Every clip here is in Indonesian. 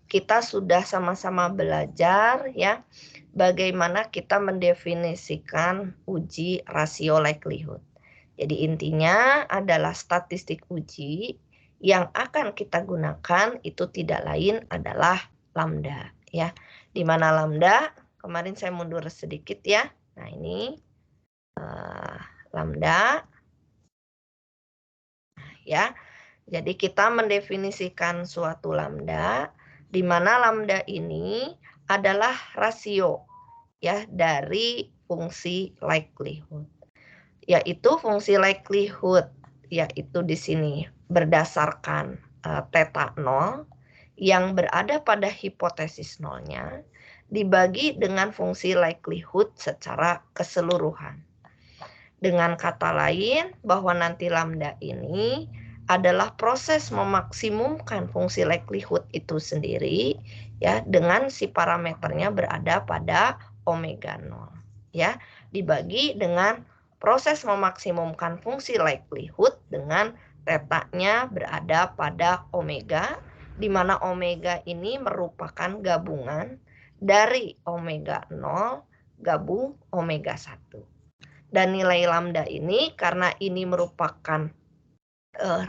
kita sudah sama-sama belajar ya bagaimana kita mendefinisikan uji rasio likelihood. Jadi intinya adalah statistik uji yang akan kita gunakan itu tidak lain adalah lambda ya. Di mana lambda, kemarin saya mundur sedikit ya. Nah ini lambda ya. Jadi kita mendefinisikan suatu lambda di mana lambda ini adalah rasio ya dari fungsi likelihood. Yaitu fungsi likelihood yaitu di sini berdasarkan theta 0 yang berada pada hipotesis nolnya dibagi dengan fungsi likelihood secara keseluruhan. Dengan kata lain bahwa nanti lambda ini adalah proses memaksimumkan fungsi likelihood itu sendiri ya dengan si parameternya berada pada omega 0 ya dibagi dengan proses memaksimumkan fungsi likelihood dengan theta-nya berada pada omega di mana omega ini merupakan gabungan dari omega 0 gabung omega 1. Dan nilai lambda ini karena ini merupakan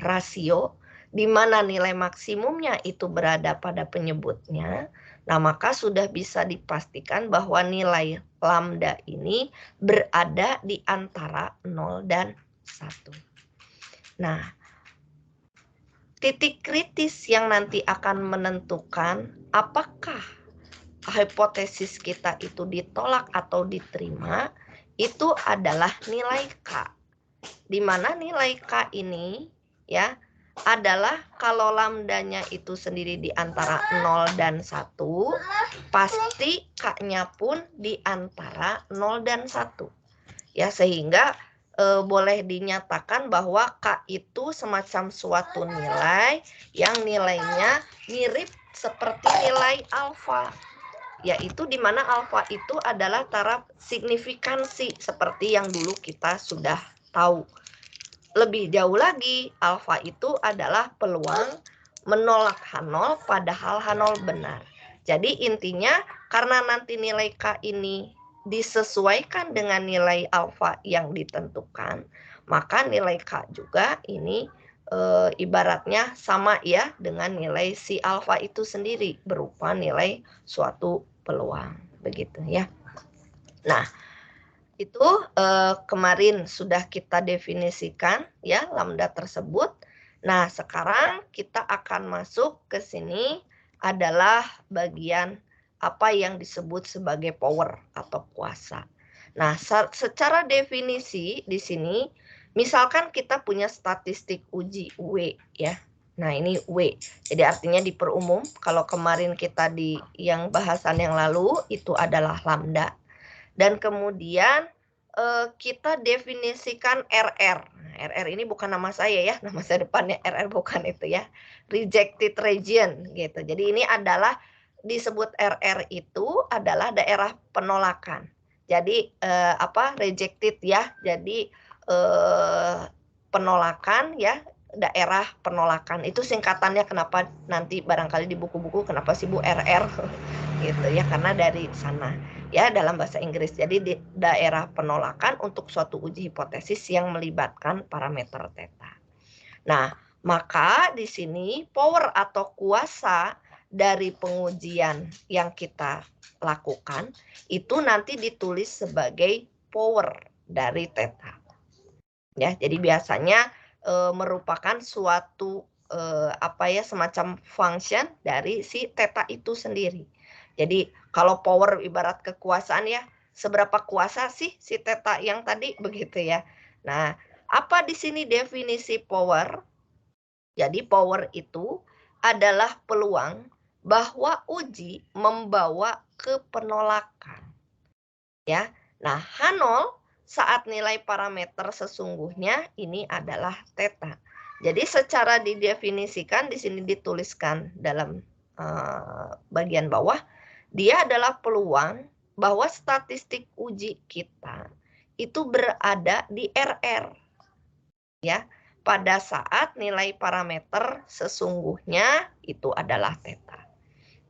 rasio di mana nilai maksimumnya itu berada pada penyebutnya, nah maka sudah bisa dipastikan bahwa nilai lambda ini berada di antara 0 dan 1. Nah, titik kritis yang nanti akan menentukan apakah hipotesis kita itu ditolak atau diterima itu adalah nilai K. Di mana nilai K ini ya adalah kalau lambdanya itu sendiri di antara 0 dan 1, pasti K-nya pun di antara 0 dan 1. Ya, sehingga boleh dinyatakan bahwa K itu semacam suatu nilai yang nilainya mirip seperti nilai alfa. Yaitu di mana alfa itu adalah taraf signifikansi seperti yang dulu kita sudah tahu. Lebih jauh lagi, alfa itu adalah peluang menolak H0 padahal H0 benar. Jadi intinya karena nanti nilai K ini disesuaikan dengan nilai alfa yang ditentukan, maka nilai K juga ini ibaratnya sama ya dengan nilai si alfa itu sendiri berupa nilai suatu peluang begitu ya. Nah, itu kemarin sudah kita definisikan ya lambda tersebut. Nah, sekarang kita akan masuk ke sini adalah bagian apa yang disebut sebagai power atau kuasa. Nah, secara definisi di sini misalkan kita punya statistik uji W ya. Nah, ini W. Jadi artinya diperumum. Kalau kemarin kita di yang bahasan yang lalu itu adalah lambda. Dan kemudian kita definisikan RR. Nah, RR ini bukan nama saya ya, nama saya depannya RR bukan itu ya. Rejected region gitu. Jadi ini adalah disebut RR itu adalah daerah penolakan. Jadi rejected ya. Jadi penolakan ya, daerah penolakan. Itu singkatannya kenapa nanti barangkali di buku-buku kenapa sih Bu RR gitu ya, karena dari sana ya dalam bahasa Inggris. Jadi di daerah penolakan untuk suatu uji hipotesis yang melibatkan parameter theta. Nah, maka di sini power atau kuasa dari pengujian yang kita lakukan itu nanti ditulis sebagai power dari theta. Ya, jadi biasanya merupakan suatu semacam function dari si theta itu sendiri. Jadi kalau power ibarat kekuasaan ya, seberapa kuasa sih si theta yang tadi begitu ya. Nah, apa di sini definisi power? Jadi power itu adalah peluang bahwa uji membawa ke penolakan. Ya. Nah, H0 saat nilai parameter sesungguhnya ini adalah theta. Jadi secara didefinisikan di sini dituliskan dalam bagian bawah, dia adalah peluang bahwa statistik uji kita itu berada di RR. Ya. pada saat nilai parameter sesungguhnya itu adalah theta.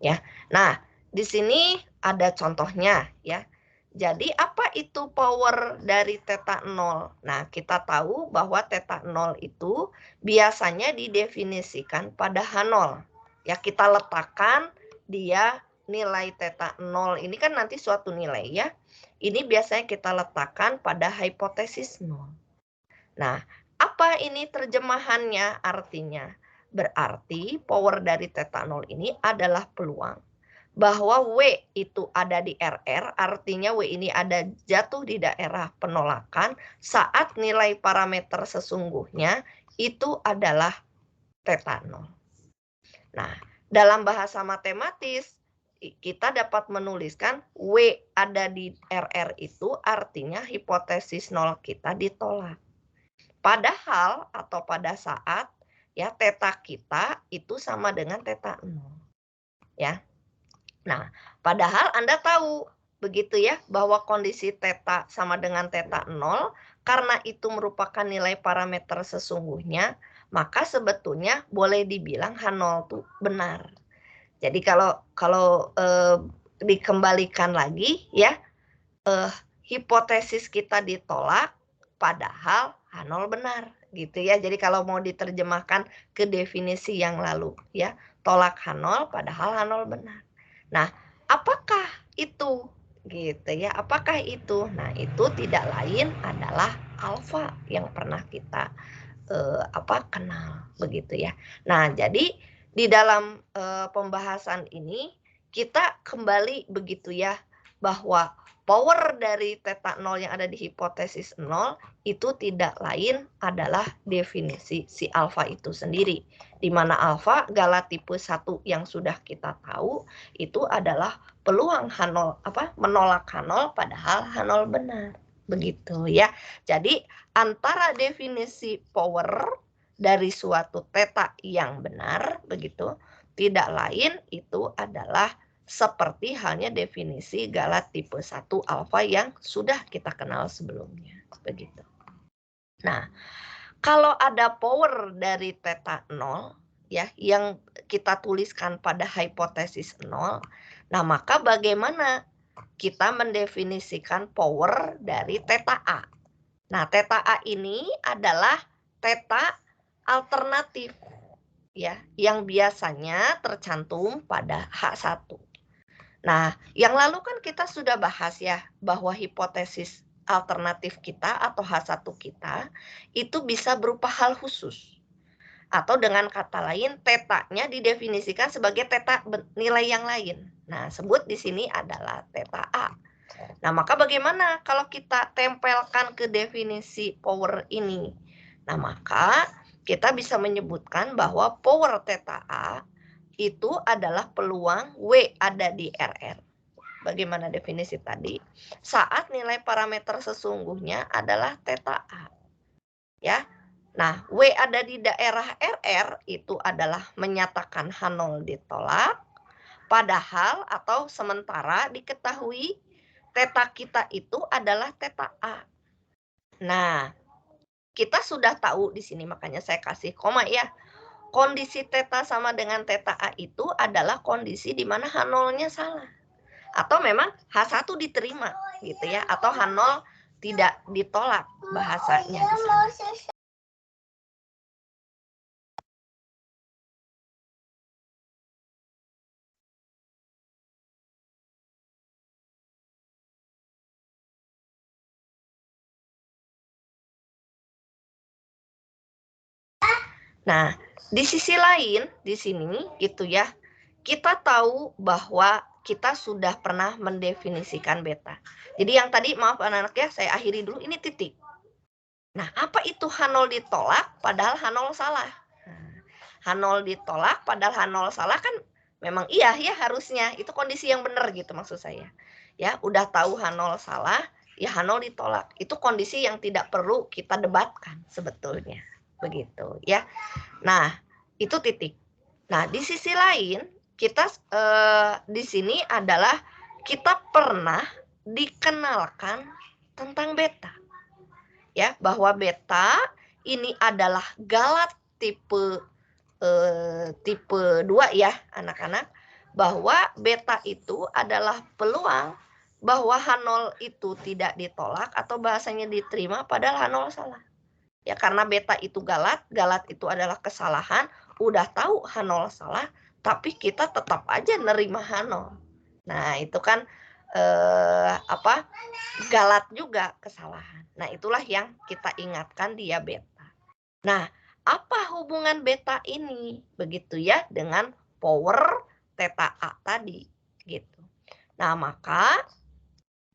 Ya. Nah, di sini ada contohnya ya. Jadi apa itu power dari theta 0? Nah, kita tahu bahwa theta 0 itu biasanya didefinisikan pada H0. Ya, kita letakkan dia nilai theta 0 ini kan nanti suatu nilai ya. Ini biasanya kita letakkan pada hipotesis 0. Nah, apa ini terjemahannya? Artinya, berarti power dari theta 0 ini adalah peluang bahwa W itu ada di RR, artinya W ini ada jatuh di daerah penolakan saat nilai parameter sesungguhnya itu adalah theta 0. Nah, dalam bahasa matematis, kita dapat menuliskan W ada di RR itu artinya hipotesis 0 kita ditolak. Padahal atau pada saat ya theta kita itu sama dengan theta 0. Ya. Nah, padahal Anda tahu begitu ya bahwa kondisi theta sama dengan theta 0 karena itu merupakan nilai parameter sesungguhnya, maka sebetulnya boleh dibilang H0 itu benar. Jadi kalau dikembalikan lagi ya hipotesis kita ditolak padahal H0 benar gitu ya. Jadi kalau mau diterjemahkan ke definisi yang lalu ya, tolak H0 padahal H0 benar. Nah, apakah itu? Gitu ya. Apakah itu? Nah, itu tidak lain adalah alfa yang pernah kita kenal begitu ya. Nah, jadi di dalam pembahasan ini kita kembali begitu ya bahwa power dari theta 0 yang ada di hipotesis 0 itu tidak lain adalah definisi si alfa itu sendiri. Di mana alfa skala tipe 1 yang sudah kita tahu itu adalah peluang H0 menolak H0 padahal H0 benar. Begitu ya. Jadi antara definisi power dari suatu theta yang benar begitu tidak lain itu adalah seperti halnya definisi skala tipe 1 alfa yang sudah kita kenal sebelumnya. Begitu. Nah, kalau ada power dari theta 0 ya yang kita tuliskan pada hipotesis 0, nah maka bagaimana kita mendefinisikan power dari theta A? Nah, theta A ini adalah theta alternatif ya yang biasanya tercantum pada H1. Nah, yang lalu kan kita sudah bahas ya bahwa hipotesis alternatif kita atau H1 kita itu bisa berupa hal khusus. Atau dengan kata lain, theta-nya didefinisikan sebagai theta nilai yang lain. Nah, sebut di sini adalah theta A. Nah, maka bagaimana kalau kita tempelkan ke definisi power ini? Nah, maka kita bisa menyebutkan bahwa power theta A itu adalah peluang W ada di RR. Bagaimana definisi tadi? Saat nilai parameter sesungguhnya adalah theta A. Ya. Nah, W ada di daerah RR itu adalah menyatakan H0 ditolak. Padahal atau sementara diketahui theta kita itu adalah theta A. Nah, kita sudah tahu di sini makanya saya kasih koma ya. Kondisi theta sama dengan theta A itu adalah kondisi di mana H0-nya salah. Atau memang H1 diterima gitu ya, atau H0 tidak ditolak bahasanya di sana. Nah, di sisi lain di sini gitu ya, kita tahu bahwa kita sudah pernah mendefinisikan beta. Jadi yang tadi maaf anak-anak ya, saya akhiri dulu ini titik. Nah, apa itu H0 ditolak padahal H0 salah? H0 ditolak padahal H0 salah kan memang iya ya harusnya. Itu kondisi yang benar gitu maksud saya. Ya, udah tahu H0 salah, ya H0 ditolak. Itu kondisi yang tidak perlu kita debatkan sebetulnya. Begitu ya. Nah, itu titik. Nah, di sisi lain kita di sini adalah kita pernah dikenalkan tentang beta. Ya, bahwa beta ini adalah galat tipe 2 ya anak-anak, bahwa beta itu adalah peluang bahwa H0 itu tidak ditolak atau bahasanya diterima padahal H0 salah. Ya karena beta itu galat itu adalah kesalahan, udah tahu H0 salah, tapi kita tetap aja nerima H0. Nah, itu kan galat juga kesalahan. Nah, itulah yang kita ingatkan dia beta. Nah, apa hubungan beta ini? Begitu ya dengan power theta A tadi gitu. Nah, maka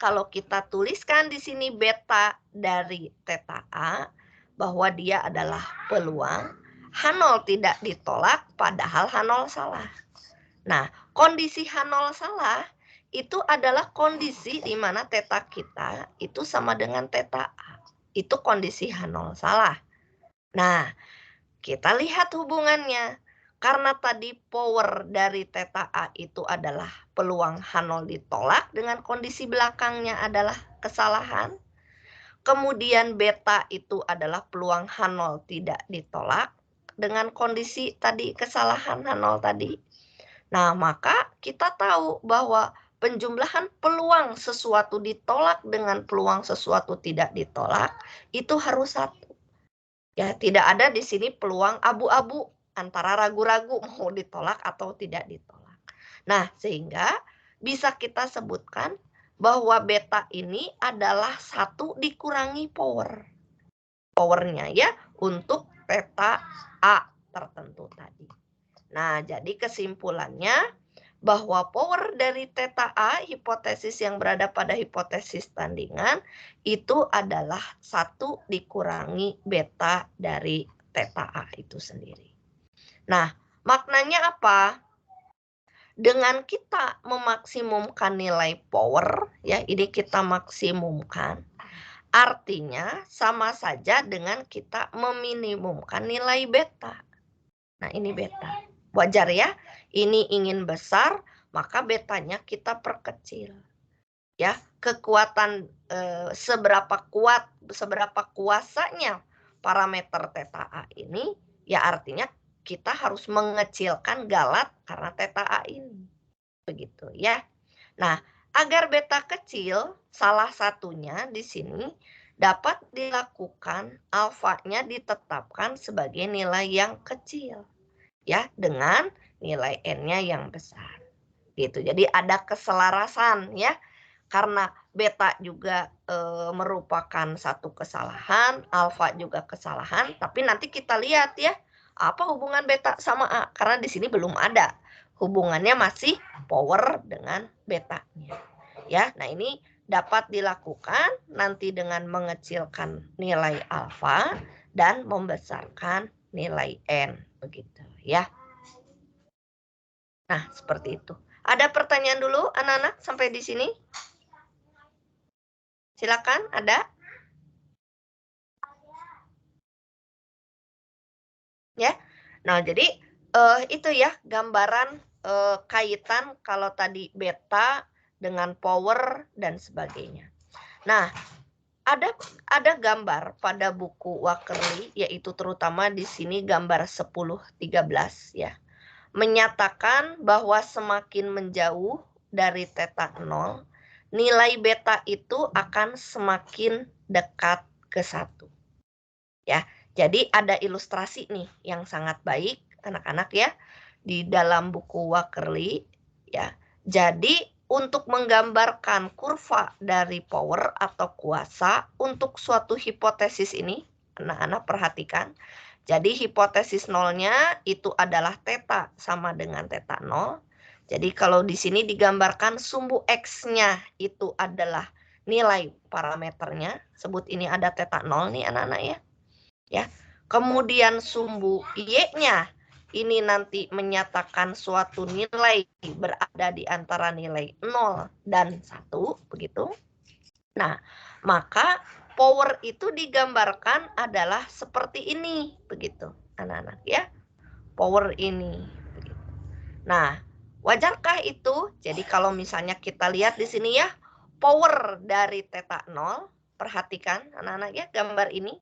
kalau kita tuliskan di sini beta dari theta A bahwa dia adalah peluang, H0 tidak ditolak padahal H0 salah. Nah, kondisi H0 salah itu adalah kondisi di mana theta kita itu sama dengan theta A. Itu kondisi H0 salah. Nah, kita lihat hubungannya. Karena tadi power dari theta A itu adalah peluang H0 ditolak dengan kondisi belakangnya adalah kesalahan. Kemudian beta itu adalah peluang H0 tidak ditolak dengan kondisi tadi kesalahan H0 tadi. Nah, maka kita tahu bahwa penjumlahan peluang sesuatu ditolak dengan peluang sesuatu tidak ditolak itu harus satu. Ya, tidak ada di sini peluang abu-abu antara ragu-ragu mau ditolak atau tidak ditolak. Nah, sehingga bisa kita sebutkan bahwa beta ini adalah 1 dikurangi power. Powernya ya untuk theta A tertentu tadi. Nah, jadi kesimpulannya bahwa power dari theta A, hipotesis yang berada pada hipotesis tandingan, itu adalah 1 dikurangi beta dari theta A itu sendiri. Nah, maknanya apa? Dengan kita memaksimumkan nilai power, ya ini kita maksimumkan, artinya sama saja dengan kita meminimumkan nilai beta. Nah, ini beta. Wajar ya, ini ingin besar, maka betanya kita perkecil. Ya, kekuatan seberapa kuasanya parameter theta A ini, ya artinya kita harus mengecilkan galat karena theta A ini. Begitu ya. Nah, agar beta kecil, salah satunya di sini dapat dilakukan alfanya ditetapkan sebagai nilai yang kecil. Ya, dengan nilai N-nya yang besar. Gitu. Jadi ada keselarasan ya. Karena beta juga merupakan satu kesalahan, alfa juga kesalahan, tapi nanti kita lihat ya, apa hubungan beta sama A? Karena di sini belum ada. Hubungannya masih power dengan betanya. Ya, nah ini dapat dilakukan nanti dengan mengecilkan nilai alfa dan membesarkan nilai N begitu ya. Nah, seperti itu. Ada pertanyaan dulu anak-anak sampai di sini? Silakan, ada? Ya. Nah, jadi itu ya gambaran kaitan kalau tadi beta dengan power dan sebagainya. Nah, ada gambar pada buku Wakerly, yaitu terutama di sini gambar 10-13 ya. Menyatakan bahwa semakin menjauh dari theta 0, nilai beta itu akan semakin dekat ke 1. Ya, jadi ada ilustrasi nih yang sangat baik anak-anak ya di dalam buku Wakerly ya. Jadi untuk menggambarkan kurva dari power atau kuasa untuk suatu hipotesis ini, anak-anak perhatikan. Jadi hipotesis nolnya itu adalah theta sama dengan theta 0. Jadi kalau di sini digambarkan sumbu X-nya itu adalah nilai parameternya. Sebut ini ada theta 0 nih anak-anak ya. Ya. Kemudian sumbu Y-nya ini nanti menyatakan suatu nilai berada di antara nilai 0 dan 1 begitu. Nah, maka power itu digambarkan adalah seperti ini, begitu, anak-anak ya. Power ini. Begitu. Nah, wajarkah itu? Jadi kalau misalnya kita lihat di sini ya, power dari theta 0, perhatikan anak-anak ya gambar ini.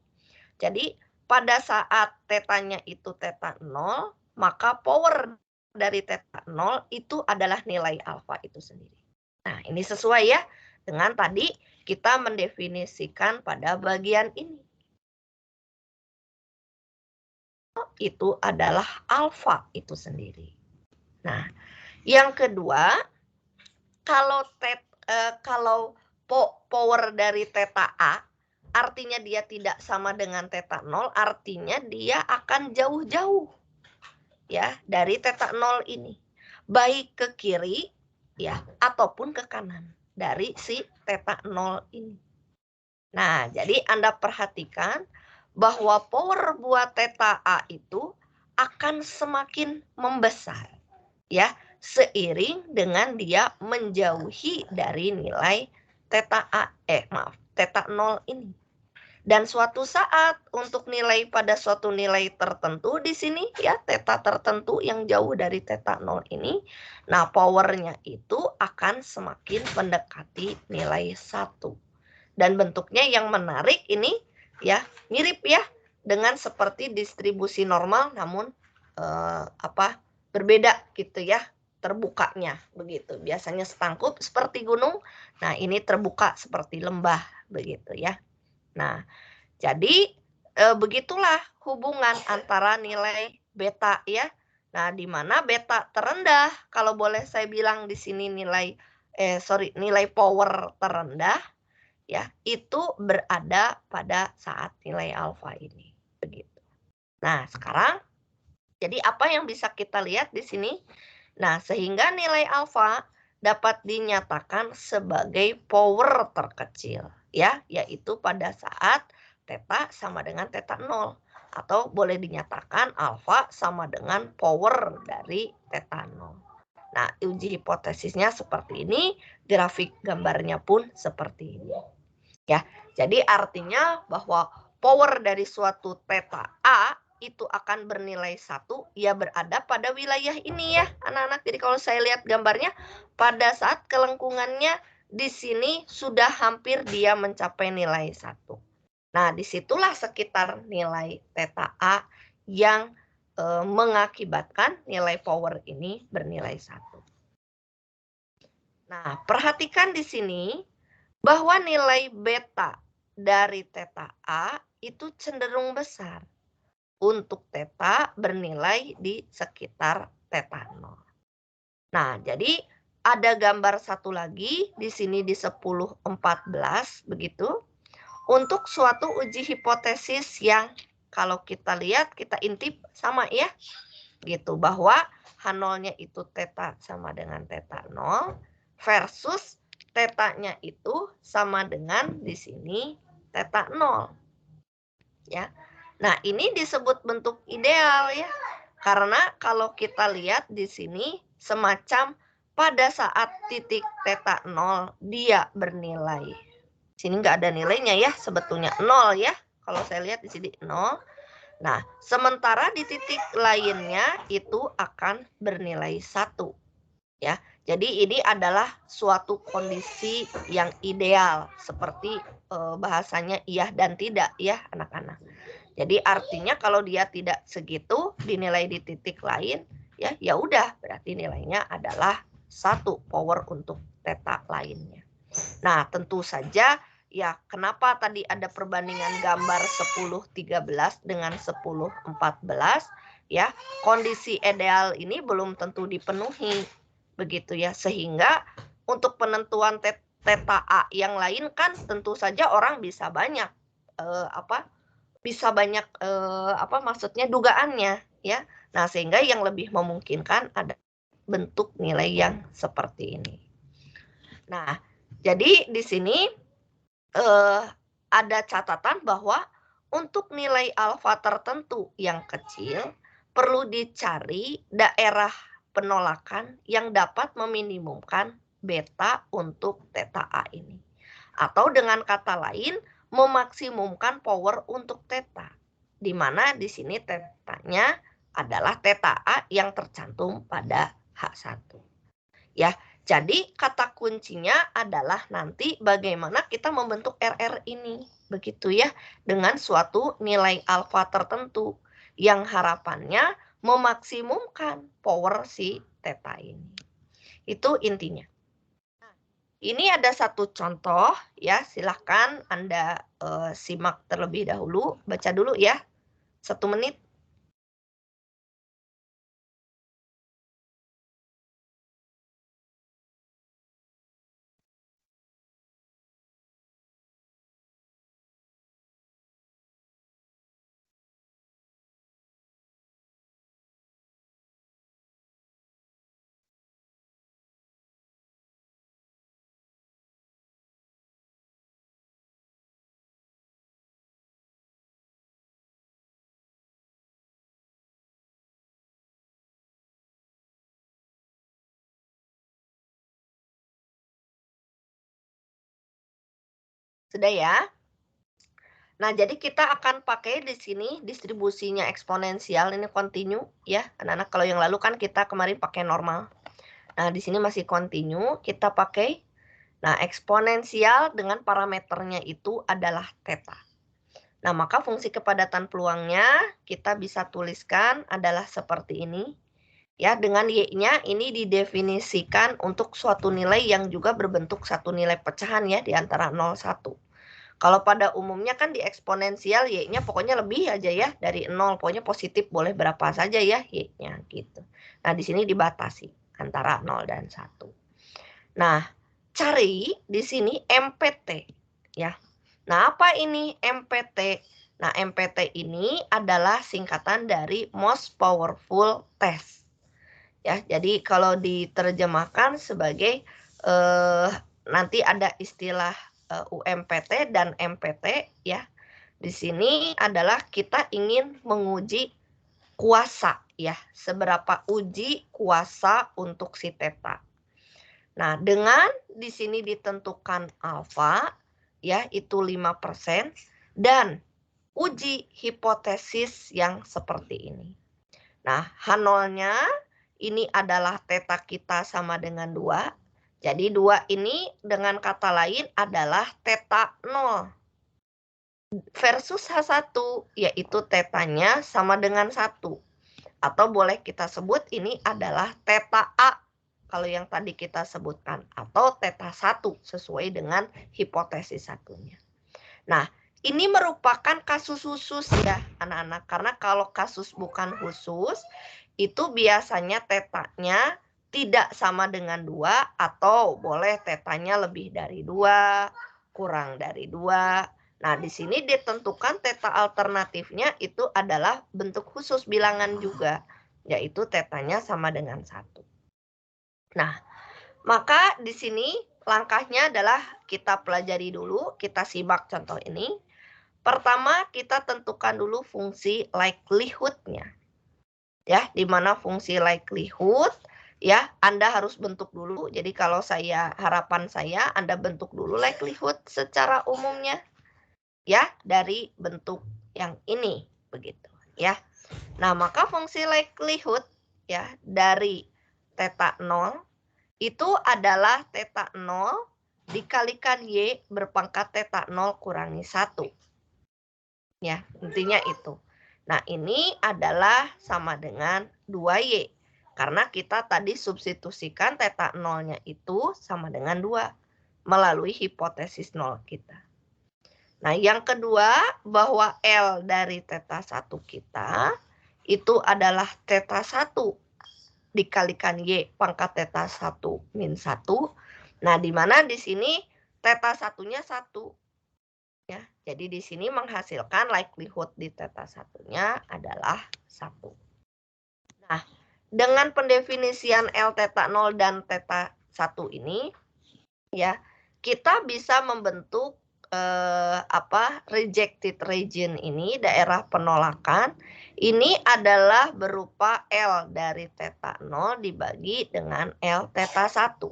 Jadi pada saat tetanya itu teta 0, maka power dari teta 0 itu adalah nilai alfa itu sendiri. Nah, ini sesuai ya dengan tadi kita mendefinisikan pada bagian ini. Itu adalah alfa itu sendiri. Nah, yang kedua, kalau power dari teta A, artinya dia tidak sama dengan teta 0, artinya dia akan jauh-jauh ya dari teta 0 ini. Baik ke kiri ya ataupun ke kanan dari si teta 0 ini. Nah, jadi Anda perhatikan bahwa power buat teta A itu akan semakin membesar ya seiring dengan dia menjauhi dari nilai teta teta 0 ini. Dan suatu saat untuk nilai pada suatu nilai tertentu di sini ya teta tertentu yang jauh dari teta 0 ini, nah powernya itu akan semakin mendekati nilai 1. Dan bentuknya yang menarik ini ya mirip ya dengan seperti distribusi normal namun berbeda gitu ya terbukanya begitu. Biasanya setangkup seperti gunung, nah ini terbuka seperti lembah begitu ya. Nah, jadi begitulah hubungan antara nilai beta ya. Nah, di mana beta terendah, kalau boleh saya bilang di sini nilai power terendah ya, itu berada pada saat nilai alfa ini begitu. Nah, sekarang jadi apa yang bisa kita lihat di sini? Nah, sehingga nilai alfa dapat dinyatakan sebagai power terkecil ya, yaitu pada saat teta sama dengan teta 0 atau boleh dinyatakan alfa sama dengan power dari teta 0. Nah, uji hipotesisnya seperti ini, grafik gambarnya pun seperti ini. Ya, jadi artinya bahwa power dari suatu teta A itu akan bernilai 1, ya berada pada wilayah ini ya, anak-anak. Jadi kalau saya lihat gambarnya, pada saat kelengkungannya di sini sudah hampir dia mencapai nilai 1. Nah, disitulah sekitar nilai teta A yang mengakibatkan nilai power ini bernilai 1. Nah, perhatikan di sini bahwa nilai beta dari teta A itu cenderung besar untuk teta bernilai di sekitar teta 0. Nah, jadi ada gambar satu lagi di sini di 1014 begitu. Untuk suatu uji hipotesis yang kalau kita lihat kita intip sama ya. Gitu bahwa H0-nya itu teta sama dengan teta 0 versus tetanya itu sama dengan di sini teta 0. Ya. Nah, ini disebut bentuk ideal ya. Karena kalau kita lihat di sini semacam pada saat titik teta 0 dia bernilai. Sini nggak ada nilainya ya, sebetulnya 0 ya. Kalau saya lihat di sini 0. Nah, sementara di titik lainnya itu akan bernilai 1. Ya. Jadi ini adalah suatu kondisi yang ideal seperti bahasanya iya dan tidak ya anak-anak. Jadi artinya kalau dia tidak segitu dinilai di titik lain ya ya udah berarti nilainya adalah 1 power untuk teta lainnya. Nah, tentu saja ya kenapa tadi ada perbandingan gambar 1013 dengan 1014 ya. Kondisi ideal ini belum tentu dipenuhi begitu ya. Sehingga untuk penentuan teta A yang lain kan tentu saja orang bisa banyak maksudnya dugaannya ya. Nah, sehingga yang lebih memungkinkan ada bentuk nilai yang seperti ini. Nah, jadi di sini ada catatan bahwa untuk nilai alfa tertentu yang kecil perlu dicari daerah penolakan yang dapat meminimumkan beta untuk teta A ini. Atau dengan kata lain, memaksimumkan power untuk teta. Di mana di sini tetanya adalah teta A yang tercantum pada H1. Ya, Jadi kata kuncinya adalah nanti bagaimana kita membentuk RR ini, begitu ya, dengan suatu nilai alfa tertentu yang harapannya memaksimumkan power si theta ini. Itu intinya. Ini ada satu contoh ya, silahkan Anda simak terlebih dahulu, baca dulu ya, 1 menit. Sudah ya? Nah, jadi kita akan pakai di sini distribusinya eksponensial, ini continue ya, anak-anak. Kalau yang lalu kan kita kemarin pakai normal. Nah, di sini masih continue, kita pakai. Nah, eksponensial dengan parameternya itu adalah theta. Nah, maka fungsi kepadatan peluangnya kita bisa tuliskan adalah seperti ini. Ya, dengan Y-nya ini didefinisikan untuk suatu nilai yang juga berbentuk satu nilai pecahan ya, di antara 0, 1. Kalau pada umumnya kan di eksponensial Y-nya pokoknya lebih aja ya dari 0, pokoknya positif boleh berapa saja ya Y-nya gitu. Nah, di sini dibatasi antara 0 dan 1. Nah, cari di sini MPT ya. Nah, apa ini MPT? Nah, MPT ini adalah singkatan dari most powerful test. Ya, jadi kalau diterjemahkan sebagai nanti ada istilah UMPT dan MPT ya. Di sini adalah kita ingin menguji kuasa ya, seberapa uji kuasa untuk si theta. Nah, dengan di sini ditentukan alfa ya, itu 5% dan uji hipotesis yang seperti ini. Nah, H0-nya ini adalah theta kita sama dengan 2. Jadi 2 ini dengan kata lain adalah theta 0. Versus H1 yaitu tetanya sama dengan 1. Atau boleh kita sebut ini adalah theta A kalau yang tadi kita sebutkan. Atau theta 1 sesuai dengan hipotesis satunya. Nah, ini merupakan kasus khusus ya anak-anak. Karena kalau kasus bukan khusus, itu biasanya tetanya tidak sama dengan 2 atau boleh tetanya lebih dari 2, kurang dari 2. Nah, di sini ditentukan teta alternatifnya itu adalah bentuk khusus bilangan juga, yaitu tetanya sama dengan 1. Nah, maka di sini langkahnya adalah kita pelajari dulu, kita simak contoh ini. Pertama, kita tentukan dulu fungsi likelihood-nya. Ya, di mana fungsi likelihood ya Anda harus bentuk dulu. Jadi kalau harapan saya Anda bentuk dulu likelihood secara umumnya ya dari bentuk yang ini begitu ya. Nah, maka fungsi likelihood ya dari theta 0 itu adalah theta 0 dikalikan Y berpangkat theta 0 kurangi 1. Ya, intinya itu. Nah, ini adalah sama dengan 2Y. Karena kita tadi substitusikan theta 0-nya itu sama dengan 2 melalui hipotesis 0 kita. Nah, yang kedua, bahwa L dari theta 1 kita itu adalah theta 1 dikalikan Y pangkat theta 1 min 1. Nah, di mana di sini theta 1-nya 1. Ya, jadi di sini menghasilkan likelihood di theta 1-nya adalah 1. Nah, dengan pendefinisian L theta 0 dan theta 1 ini, ya, kita bisa membentuk rejected region ini, daerah penolakan. Ini adalah berupa L dari theta 0 dibagi dengan L theta 1.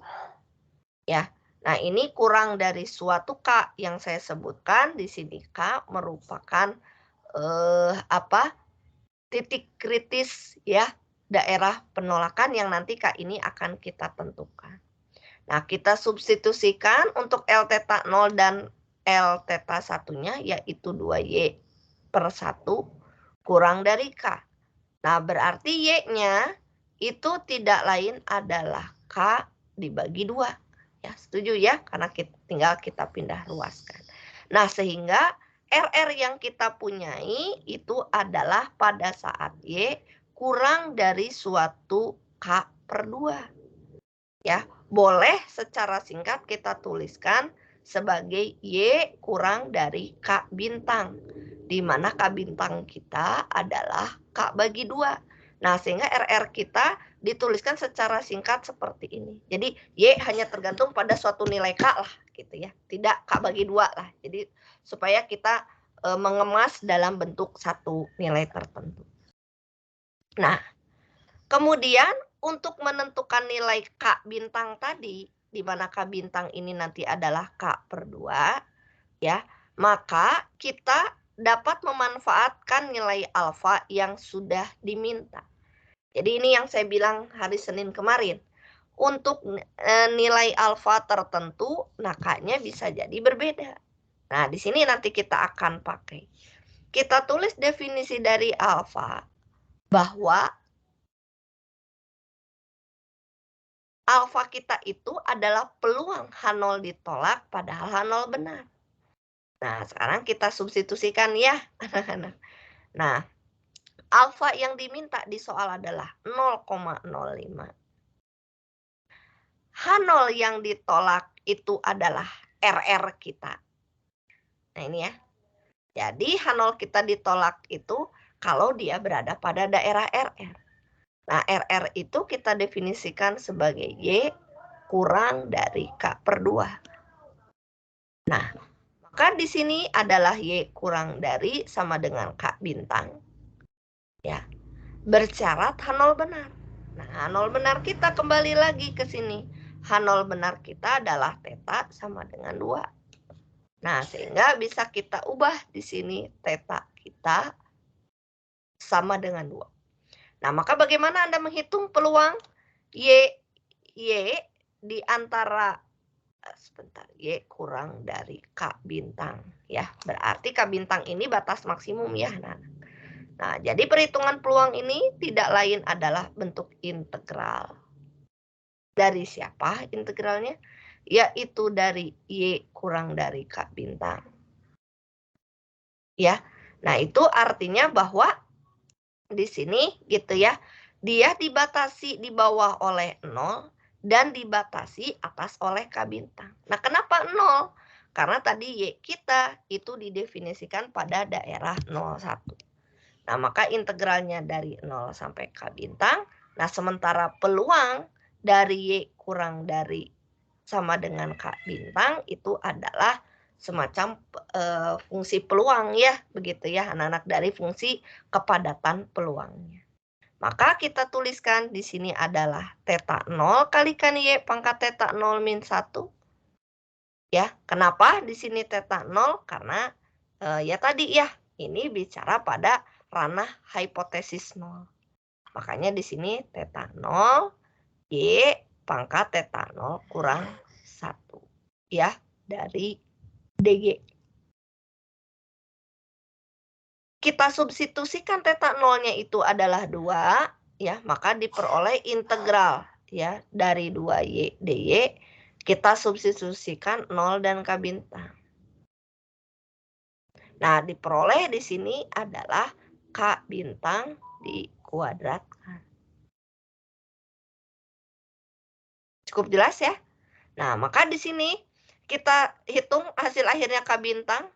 Ya. Nah, ini kurang dari suatu K yang saya sebutkan di sini. K merupakan titik kritis ya, daerah penolakan yang nanti K ini akan kita tentukan. Nah, kita substitusikan untuk L theta 0 dan L theta 1-nya yaitu 2Y per 1 kurang dari K. Nah, berarti Y-nya itu tidak lain adalah K dibagi 2. Ya, setuju ya? Karena tinggal kita pindah luaskan. Nah, sehingga RR yang kita punyai itu adalah pada saat Y kurang dari suatu K per 2. Ya, boleh secara singkat kita tuliskan sebagai Y kurang dari K bintang. Di mana K bintang kita adalah K bagi 2. Nah, sehingga RR kita dituliskan secara singkat seperti ini. Jadi, Y hanya tergantung pada suatu nilai K lah, gitu ya. Tidak K bagi 2 lah. Jadi, supaya kita mengemas dalam bentuk satu nilai tertentu. Nah, kemudian untuk menentukan nilai K bintang tadi, di mana K bintang ini nanti adalah K per 2, ya, maka kita dapat memanfaatkan nilai alfa yang sudah diminta. Jadi ini yang saya bilang hari Senin kemarin. Untuk nilai alfa tertentu, nah K-nya bisa jadi berbeda. Nah, di sini nanti kita akan pakai. Kita tulis definisi dari alfa bahwa alfa kita itu adalah peluang H0 ditolak padahal H0 benar. Nah, sekarang kita substitusikan ya, anak-anak. Nah, alfa yang diminta di soal adalah 0,05. H0 yang ditolak itu adalah RR kita. Nah, ini ya. Jadi, H0 kita ditolak itu kalau dia berada pada daerah RR. Nah, RR itu kita definisikan sebagai Y kurang dari K per 2. Nah, maka di sini adalah Y kurang dari sama dengan K bintang. Ya, bersyarat H0 benar. Nah, H0 benar kita kembali lagi ke sini. H0 benar kita adalah theta sama dengan 2. Nah, sehingga bisa kita ubah di sini theta kita sama dengan 2. Nah, maka bagaimana Anda menghitung peluang Y di antara Y kurang dari K bintang ya. Berarti K bintang ini batas maksimum ya. Nah, jadi perhitungan peluang ini tidak lain adalah bentuk integral. Dari siapa integralnya? Yaitu dari Y kurang dari K bintang. Ya. Nah, itu artinya bahwa di sini gitu ya, dia dibatasi di bawah oleh 0 dan dibatasi atas oleh K bintang. Nah, kenapa 0? Karena tadi Y kita itu didefinisikan pada daerah 01. Nah, maka integralnya dari 0 sampai K bintang. Nah, sementara peluang dari Y kurang dari sama dengan K bintang itu adalah semacam fungsi peluang ya, begitu ya anak-anak, dari fungsi kepadatan peluangnya. Maka kita tuliskan di sini adalah theta 0 kalikan Y pangkat theta 0 min 1. Ya, kenapa di sini theta 0? Karena ya tadi ya, ini bicara pada ranah hipotesis 0. Makanya di sini theta 0 Y pangkat theta 0 kurang 1. Ya, dari DG. Kita substitusikan theta 0-nya itu adalah 2, ya, maka diperoleh integral ya dari 2Y dy. Kita substitusikan 0 dan K bintang. Nah, diperoleh di sini adalah K bintang dikuadratkan. Cukup jelas ya? Nah, maka di sini kita hitung hasil akhirnya K bintang.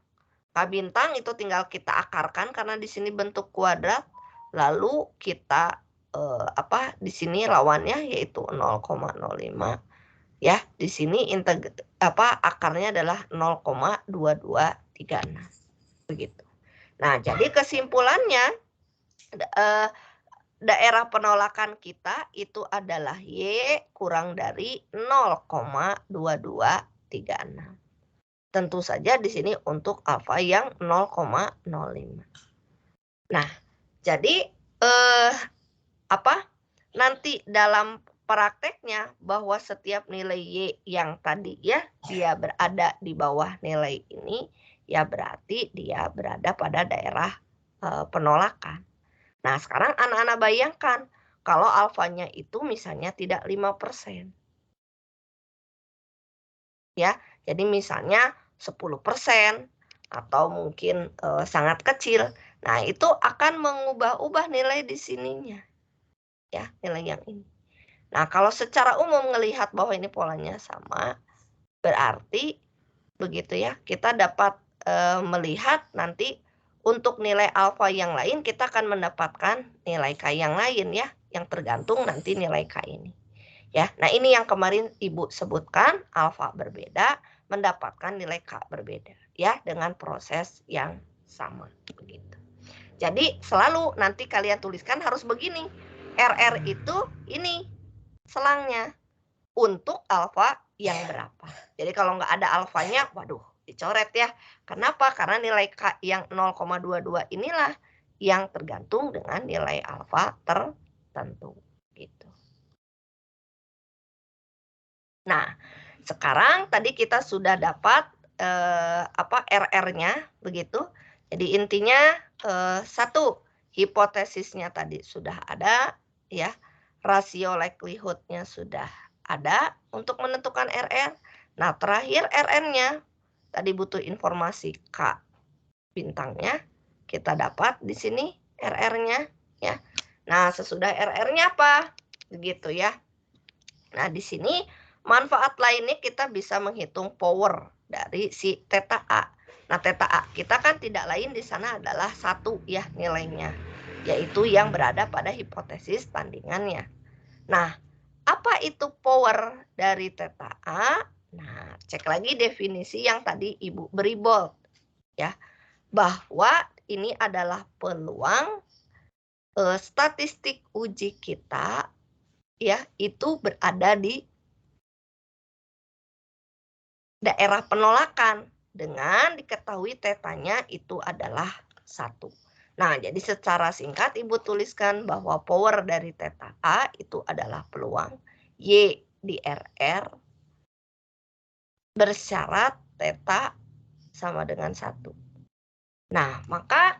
K bintang itu tinggal kita akarkan karena di sini bentuk kuadrat. Lalu kita di sini lawannya yaitu 0,05. Ya, di sini akarnya adalah 0,2236. Begitu. Nah, jadi kesimpulannya daerah penolakan kita itu adalah Y kurang dari 0,2236. Tentu saja di sini untuk alfa yang 0,05. Nah, jadi nanti dalam prakteknya bahwa setiap nilai Y yang tadi ya, dia berada di bawah nilai ini, ya berarti dia berada pada daerah penolakan. Nah, sekarang anak-anak bayangkan kalau alfanya itu misalnya tidak 5%. Ya, jadi misalnya 10% atau mungkin sangat kecil. Nah, itu akan mengubah-ubah nilai di sininya. Ya, nilai yang ini. Nah, kalau secara umum melihat bahwa ini polanya sama, berarti begitu ya, kita dapat melihat nanti untuk nilai alfa yang lain kita akan mendapatkan nilai K yang lain ya, yang tergantung nanti nilai K ini. Ya, nah ini yang kemarin Ibu sebutkan, alfa berbeda, mendapatkan nilai K berbeda ya, dengan proses yang sama begitu. Jadi selalu nanti kalian tuliskan harus begini. RR itu ini selangnya untuk alfa yang berapa. Jadi kalau nggak ada alfanya, waduh, dicoret ya. Kenapa? Karena nilai K yang 0,22 inilah yang tergantung dengan nilai alfa tertentu. Gitu. Nah, sekarang tadi kita sudah dapat RR-nya begitu. Jadi intinya satu, hipotesisnya tadi sudah ada ya. Rasio likelihood-nya sudah ada untuk menentukan RR. Nah, terakhir RN-nya tadi butuh informasi K bintangnya. Kita dapat di sini RR-nya ya. Nah, sesudah RR-nya apa? Begitu ya. Nah, di sini manfaat lainnya kita bisa menghitung power dari si theta A. Nah, theta A kita kan tidak lain di sana adalah 1 ya nilainya, yaitu yang berada pada hipotesis tandingannya. Nah, apa itu power dari theta A? Nah, cek lagi definisi yang tadi Ibu beri bold ya, bahwa ini adalah peluang statistik uji kita ya itu berada di daerah penolakan dengan diketahui tetanya itu adalah 1. Nah, jadi secara singkat Ibu tuliskan bahwa power dari theta A itu adalah peluang Y di RR bersyarat theta sama dengan 1. Nah, maka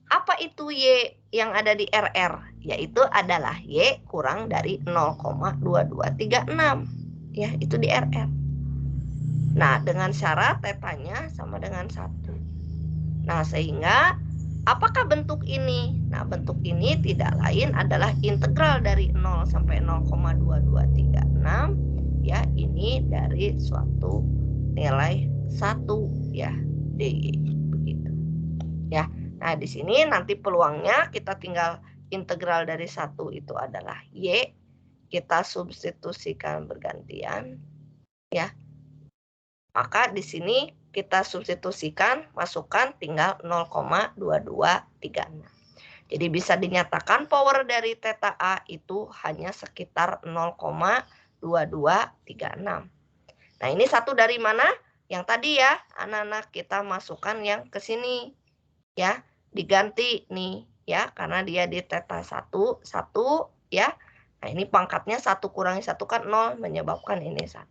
apa itu Y yang ada di RR? Yaitu adalah Y kurang dari 0,2236. Ya, itu di RR. Nah, dengan syarat tetanya sama dengan 1. Nah, sehingga apakah bentuk ini? Nah, bentuk ini tidak lain adalah integral dari 0 sampai 0,2236. Ya, ini dari suatu nilai 1 ya, dy begitu. Ya. Nah, di sini nanti peluangnya kita tinggal integral dari 1 itu adalah Y. Kita substitusikan bergantian ya. Maka di sini kita substitusikan, masukkan tinggal 0,2236. Jadi bisa dinyatakan power dari theta A itu hanya sekitar 0,2236. Nah, ini satu dari mana? Yang tadi ya, anak-anak kita masukkan yang ke sini. Ya, diganti nih ya, karena dia di theta 1 ya. Nah, ini pangkatnya 1 kurangi 1 kan 0 menyebabkan ini 1.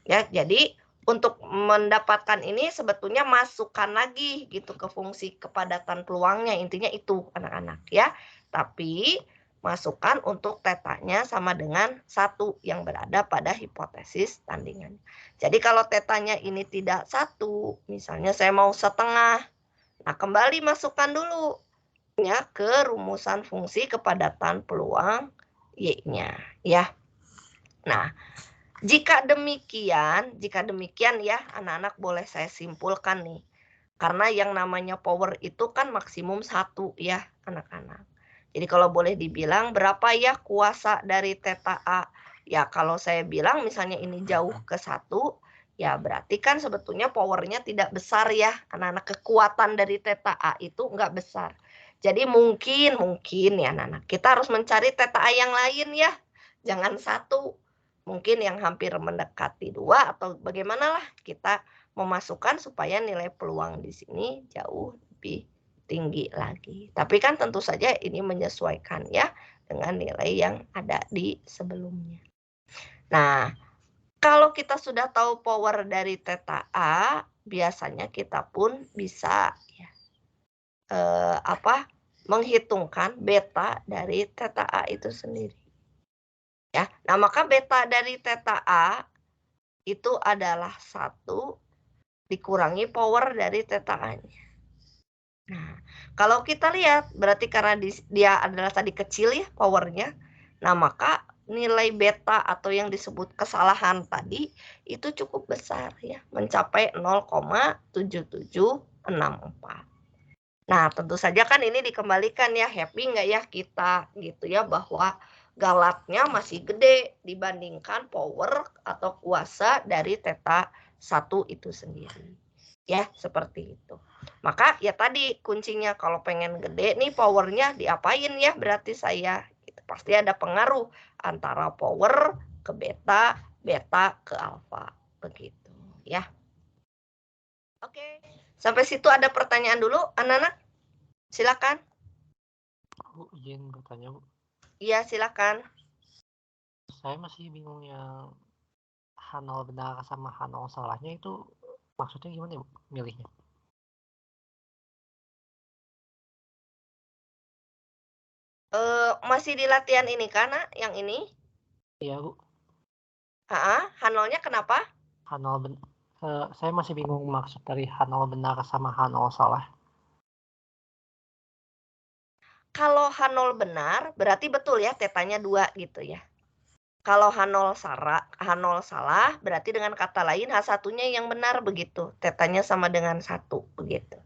Ya, jadi untuk mendapatkan ini sebetulnya masukkan lagi gitu ke fungsi kepadatan peluangnya, intinya itu anak-anak ya. Tapi masukkan untuk tetanya sama dengan 1 yang berada pada hipotesis tandingan. Jadi kalau tetanya ini tidak 1, misalnya saya mau setengah. Nah, kembali masukkan dulu ya ke rumusan fungsi kepadatan peluang Y-nya ya. Nah, jika demikian ya anak-anak boleh saya simpulkan nih. Karena yang namanya power itu kan maksimum 1 ya anak-anak. Jadi kalau boleh dibilang berapa ya kuasa dari theta A? Ya kalau saya bilang misalnya ini jauh ke 1, ya berarti kan sebetulnya powernya tidak besar ya anak-anak. Kekuatan dari theta A itu enggak besar. Jadi mungkin ya anak-anak kita harus mencari theta A yang lain ya. Jangan 1. Mungkin yang hampir mendekati 2 atau bagaimanalah kita memasukkan supaya nilai peluang di sini jauh lebih tinggi lagi. Tapi kan tentu saja ini menyesuaikan ya dengan nilai yang ada di sebelumnya. Nah, kalau kita sudah tahu power dari theta A, biasanya kita pun bisa ya, menghitungkan beta dari theta A itu sendiri. Ya. Nah, maka beta dari theta A itu adalah 1 dikurangi power dari theta A-nya. Nah, kalau kita lihat berarti karena dia adalah tadi kecil ya powernya, nah maka nilai beta atau yang disebut kesalahan tadi itu cukup besar ya, mencapai 0,7764. Nah, tentu saja kan ini dikembalikan ya, happy nggak ya kita gitu ya, bahwa galatnya masih gede dibandingkan power atau kuasa dari theta 1 itu sendiri. Ya, seperti itu. Maka ya tadi kuncinya kalau pengen gede nih powernya diapain ya berarti saya. Gitu. Pasti ada pengaruh antara power ke beta, beta ke alfa. Begitu ya. Oke. Sampai situ ada pertanyaan dulu, anak-anak? Silakan. Bu, izin bertanya, Bu. Iya, silakan. Saya masih bingung yang H0 benar sama H0 salahnya itu maksudnya gimana, Bu, milihnya? Masih di latihan ini karena yang ini? Iya, Bu. H0-nya kenapa? H0 saya masih bingung maksud dari H0 benar sama H0 salah. Kalau H0 benar, berarti betul ya tetanya 2 gitu ya. Kalau H0 salah, berarti dengan kata lain H1-nya yang benar begitu. Tetanya sama dengan 1 begitu.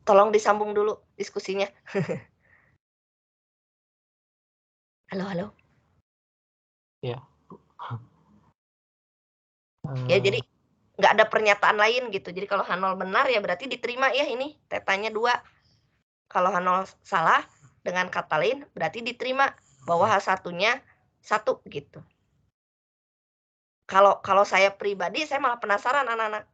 Tolong disambung dulu diskusinya. Halo, halo. Iya. Ya, jadi nggak ada pernyataan lain gitu. Jadi kalau H0 benar ya berarti diterima ya ini tetanya 2. Kalau H0 salah dengan kata lain berarti diterima bahwa H1-nya 1 gitu. Kalau saya pribadi saya malah penasaran anak-anak.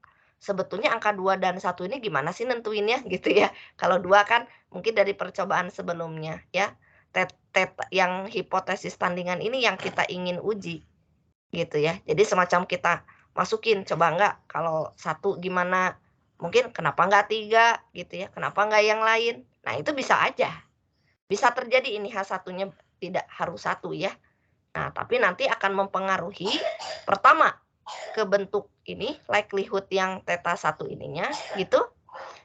Sebetulnya angka 2 dan 1 ini gimana sih nentuinnya gitu ya. Kalau 2 kan mungkin dari percobaan sebelumnya ya. Yang hipotesis tandingan ini yang kita ingin uji gitu ya. Jadi semacam kita masukin coba enggak kalau 1 gimana, mungkin kenapa enggak 3 gitu ya, kenapa enggak yang lain. Nah, itu bisa aja. Bisa terjadi ini H1-nya tidak harus 1 ya. Nah, tapi nanti akan mempengaruhi pertama ke bentuk ini likelihood yang theta 1 ininya gitu.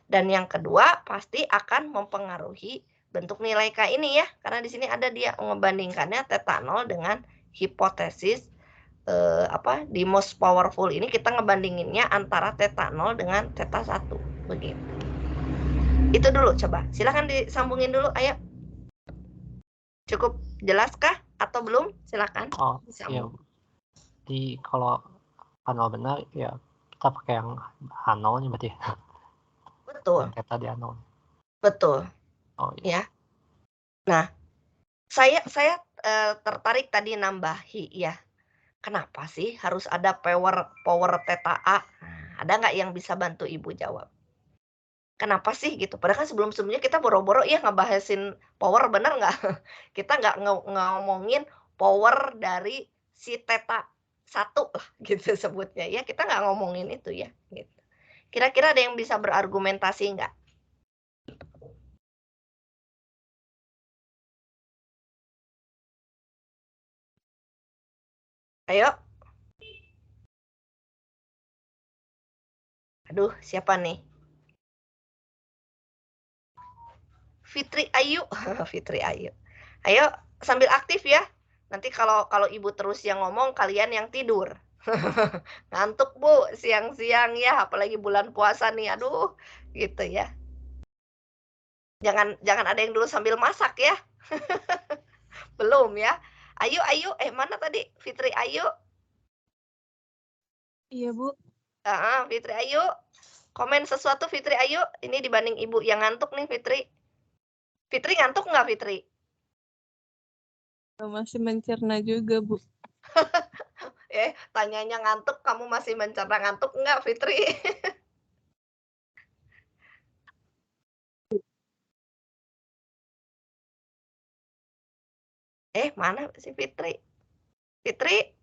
Dan yang kedua pasti akan mempengaruhi bentuk nilai K ini ya. Karena di sini ada dia ngebandingkannya theta 0 dengan hipotesis di most powerful ini kita ngebandinginnya antara theta 0 dengan theta 1 begitu. Itu dulu coba. Silahkan disambungin dulu, ayo. Cukup jelaskah atau belum? Silakan. Oh, iya. Jadi kalau H0 benar ya kita pakai yang H0-nya berarti. Betul. Yang theta di H0. Betul. Oh iya. Ya. Nah, saya tertarik tadi nambahi ya. Kenapa sih harus ada power theta A? Nah, ada nggak yang bisa bantu Ibu jawab? Kenapa sih gitu? Padahal kan sebelum-sebelumnya kita boro-boro ya ngebahasin power, bener nggak? Kita nggak ngomongin power dari si theta 1 lah gitu sebutnya ya. Kita nggak ngomongin itu ya. Gitu. Kira-kira ada yang bisa berargumentasi nggak? Ayo. Aduh, siapa nih? Fitri Ayu. Fitri Ayu. Ayo sambil aktif ya. Nanti kalau Ibu terus yang ngomong, kalian yang tidur. Ngantuk Bu, siang-siang ya, apalagi bulan puasa nih. Aduh, gitu ya. Jangan ada yang dulu sambil masak ya. Belum ya. Ayu, mana tadi Fitri Ayu? Iya, Bu. Fitri Ayu. Komen sesuatu Fitri Ayu. Ini dibanding Ibu yang ngantuk nih Fitri. Fitri ngantuk nggak Fitri? Masih mencerna juga, Bu. Tanyanya ngantuk, kamu masih mencerna ngantuk nggak Fitri? Mana si Fitri? Fitri?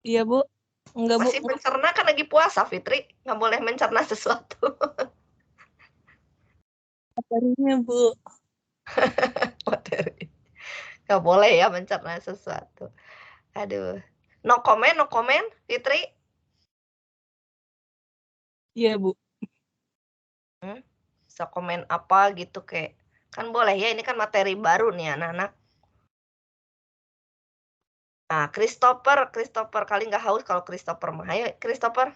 Iya, Bu. Enggak, Bu. Masih mencerna kan lagi puasa, Fitri. Nggak boleh mencerna sesuatu. Materinya, Bu. Materi. Nggak boleh ya mencerna sesuatu. Aduh. No comment, Fitri? Iya, Bu. Bisa komen apa gitu kayak. Kan boleh ya, ini kan materi baru nih anak-anak. Nah, Christopher kali nggak haus kalau Christopher mah. Ayo, Christopher.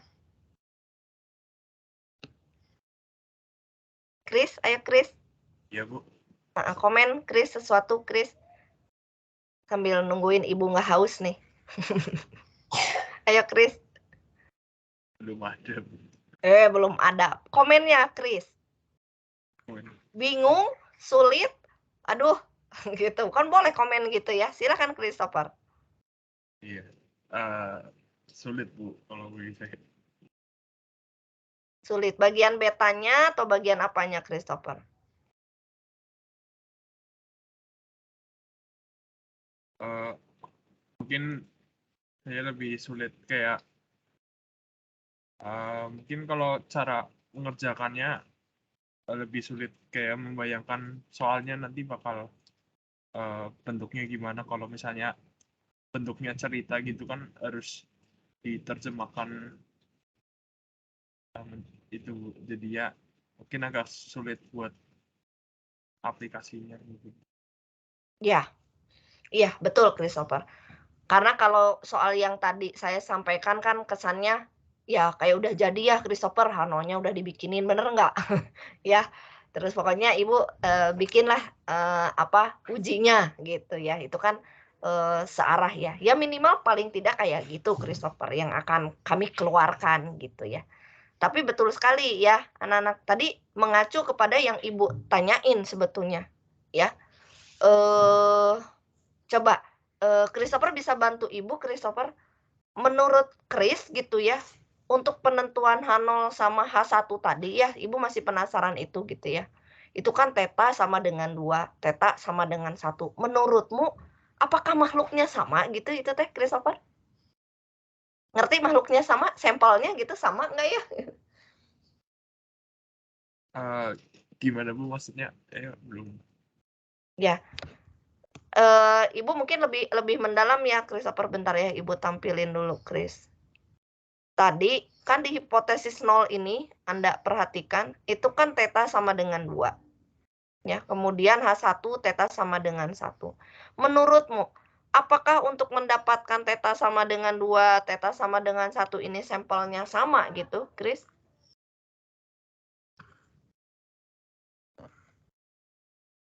Chris, ayo Chris. Iya, Bu. Komen Chris sesuatu, Chris. Sambil nungguin ibu nggak haus nih. Ayo Chris. Belum ada, Bu. Belum ada. Komennya, Chris. Bingung, sulit, aduh, gitu. Kan boleh komen gitu ya. Silakan Christopher. Iya. Sulit, Bu, kalau bagi saya. Sulit. Bagian betanya atau bagian apanya, Christopher? Mungkin saya lebih sulit kayak mungkin kalau cara mengerjakannya lebih sulit kayak membayangkan soalnya nanti bakal bentuknya gimana kalau misalnya bentuknya cerita gitu kan harus diterjemahkan itu jadi ya mungkin agak sulit buat aplikasinya gitu. Ya, iya betul Christopher. Karena kalau soal yang tadi saya sampaikan kan kesannya ya kayak udah jadi ya Christopher, hanonya udah dibikinin, bener nggak? Ya, terus pokoknya ibu bikinlah ujinya gitu ya. Itu kan searah ya. Ya minimal paling tidak kayak gitu Christopher yang akan kami keluarkan gitu ya. Tapi betul sekali ya anak-anak tadi mengacu kepada yang ibu tanyain sebetulnya ya. Coba Christopher bisa bantu ibu, Christopher. Menurut Chris gitu ya, untuk penentuan H0 sama H1 tadi ya, ibu masih penasaran itu gitu ya. Itu kan theta sama dengan 2, theta sama dengan 1. Menurutmu apakah makhluknya sama gitu itu teh Christopher? Ngerti makhluknya sama? Sampelnya gitu sama enggak ya? Gimana Bu maksudnya? Belum. Ya. Ibu mungkin lebih mendalam ya Christopher, bentar ya ibu tampilin dulu Chris. Tadi kan di hipotesis 0 ini Anda perhatikan itu kan theta sama dengan 2. Ya, kemudian H1 theta sama dengan 1. Menurutmu apakah untuk mendapatkan theta sama dengan 2, theta sama dengan 1 ini sampelnya sama gitu, Chris?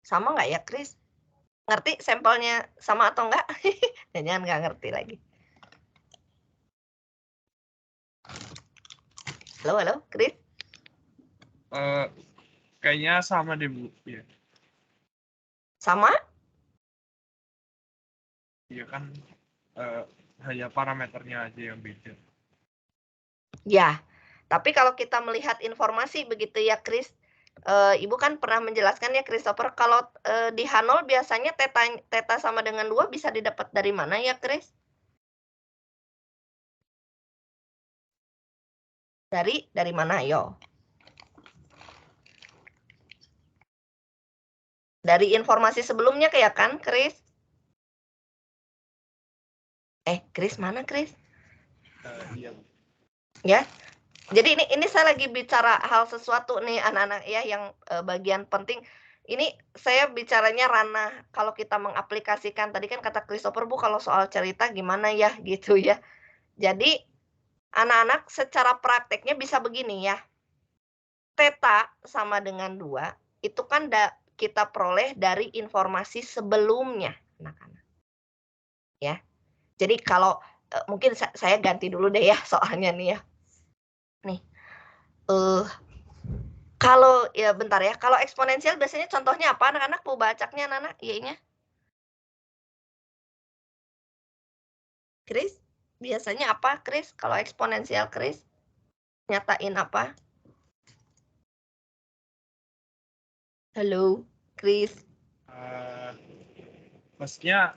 Sama nggak ya, Chris? Ngerti sampelnya sama atau enggak? Jangan nggak ngerti lagi. Halo, Chris? Kayaknya sama deh Bu. Ya. Sama? Iya kan hanya parameternya aja yang beda. Ya, tapi kalau kita melihat informasi begitu ya, Chris. Ibu kan pernah menjelaskan ya, Christopher, kalau di H0 biasanya theta sama dengan 2 bisa didapat dari mana ya, Chris? Dari mana, yo? Dari informasi sebelumnya kayak kan, Chris? Chris mana, Chris? Iya. Ya. Jadi ini saya lagi bicara hal sesuatu nih anak-anak ya yang bagian penting. Ini saya bicaranya ranah kalau kita mengaplikasikan tadi kan kata Christopher Bu kalau soal cerita gimana ya gitu ya. Jadi anak-anak secara prakteknya bisa begini ya. Theta sama dengan 2 itu kan kita peroleh dari informasi sebelumnya anak-anak. Ya. Jadi kalau mungkin saya ganti dulu deh ya soalnya nih ya. Nih. Kalau ya bentar ya. Kalau eksponensial biasanya contohnya apa anak-anak? Mau bacaknya anak-anak Y-nya? Chris? Biasanya apa, Chris? Kalau eksponensial, Chris? Nyatain apa? Halo, Chris. Maksudnya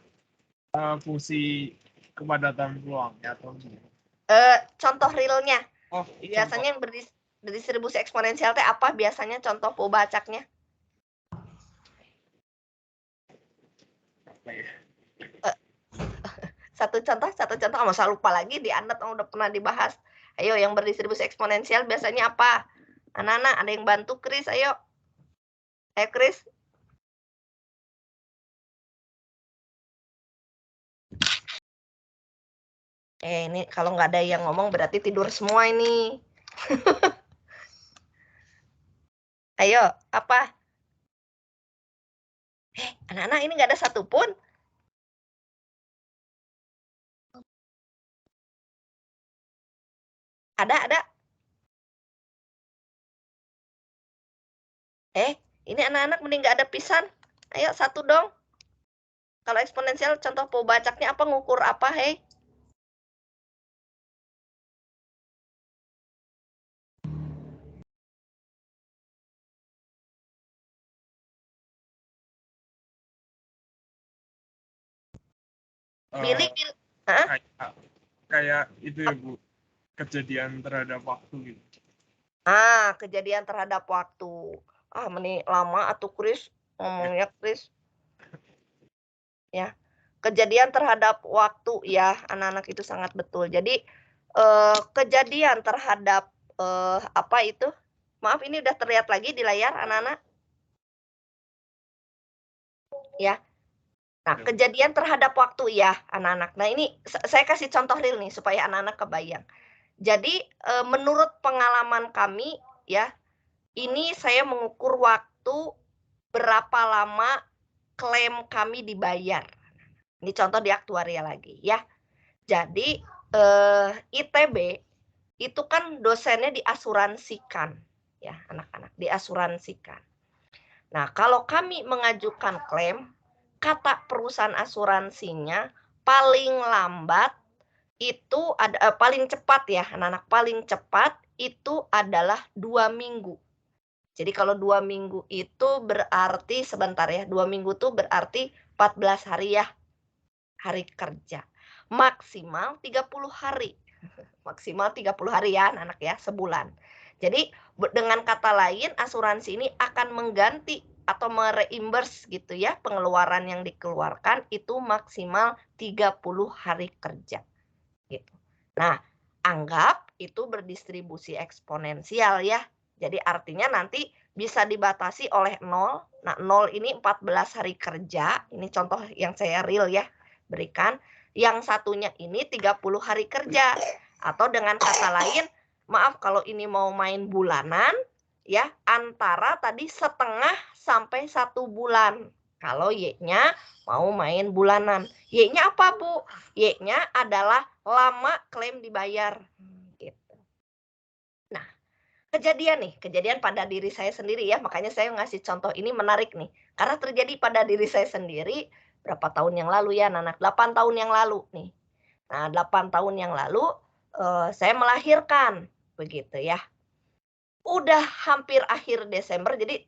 fungsi kepadatan peluangnya atau gimana? Contoh realnya. Oh, Biasanya yang berdistribusi eksponensial teh apa biasanya contoh pembacaknya? apa ya? Satu contoh, masa lupa lagi di Anda udah pernah dibahas. Ayo yang berdistribusi eksponensial biasanya apa? Anak-anak ada yang bantu Kris, ayo. Ayo Kris. Ini kalau nggak ada yang ngomong berarti tidur semua ini. Ayo, apa? Anak-anak ini nggak ada satupun. Ada. Ini anak-anak mending nggak ada pisan. Ayo satu dong. Kalau eksponensial contoh pembacaknya apa, ngukur apa, hei? Billy. Kayak itu ya Bu, kejadian terhadap waktu gitu. Kejadian terhadap waktu. Meni lama atuh Kris ngomongnya Kris. Ya, kejadian terhadap waktu ya, anak-anak itu sangat betul. Jadi kejadian terhadap apa itu? Maaf, ini udah terlihat lagi di layar anak-anak. Ya. Nah, kejadian terhadap waktu ya, anak-anak. Nah, ini saya kasih contoh real nih supaya anak-anak kebayang. Jadi menurut pengalaman kami ya, ini saya mengukur waktu berapa lama klaim kami dibayar. Ini contoh di aktuaria lagi ya. Jadi ITB itu kan dosennya diasuransikan ya, anak-anak, diasuransikan. Nah, kalau kami mengajukan klaim, kata perusahaan asuransinya paling lambat itu ada paling cepat ya, anak-anak, paling cepat itu adalah 2 minggu. Jadi kalau 2 minggu itu berarti sebentar ya, 2 minggu itu berarti 14 hari ya, hari kerja. Maksimal 30 hari. Maksimal 30 hari ya anak-anak ya, sebulan. Jadi dengan kata lain asuransi ini akan mengganti atau mereimburse gitu ya, pengeluaran yang dikeluarkan itu maksimal 30 hari kerja. Gitu. Nah, anggap itu berdistribusi eksponensial ya. Jadi artinya nanti bisa dibatasi oleh 0. Nah, 0 ini 14 hari kerja. Ini contoh yang saya real ya berikan. Yang satunya ini 30 hari kerja. Atau dengan kata lain, maaf kalau ini mau main bulanan, ya antara tadi setengah sampai 1 bulan. Kalau Y-nya mau main bulanan. Y-nya apa, Bu? Y-nya adalah lama klaim dibayar. Gitu. Nah, kejadian pada diri saya sendiri ya, makanya saya ngasih contoh ini menarik nih. Karena terjadi pada diri saya sendiri berapa tahun yang lalu ya, anak 8 tahun yang lalu nih. Nah, 8 tahun yang lalu saya melahirkan begitu ya. Udah hampir akhir Desember, jadi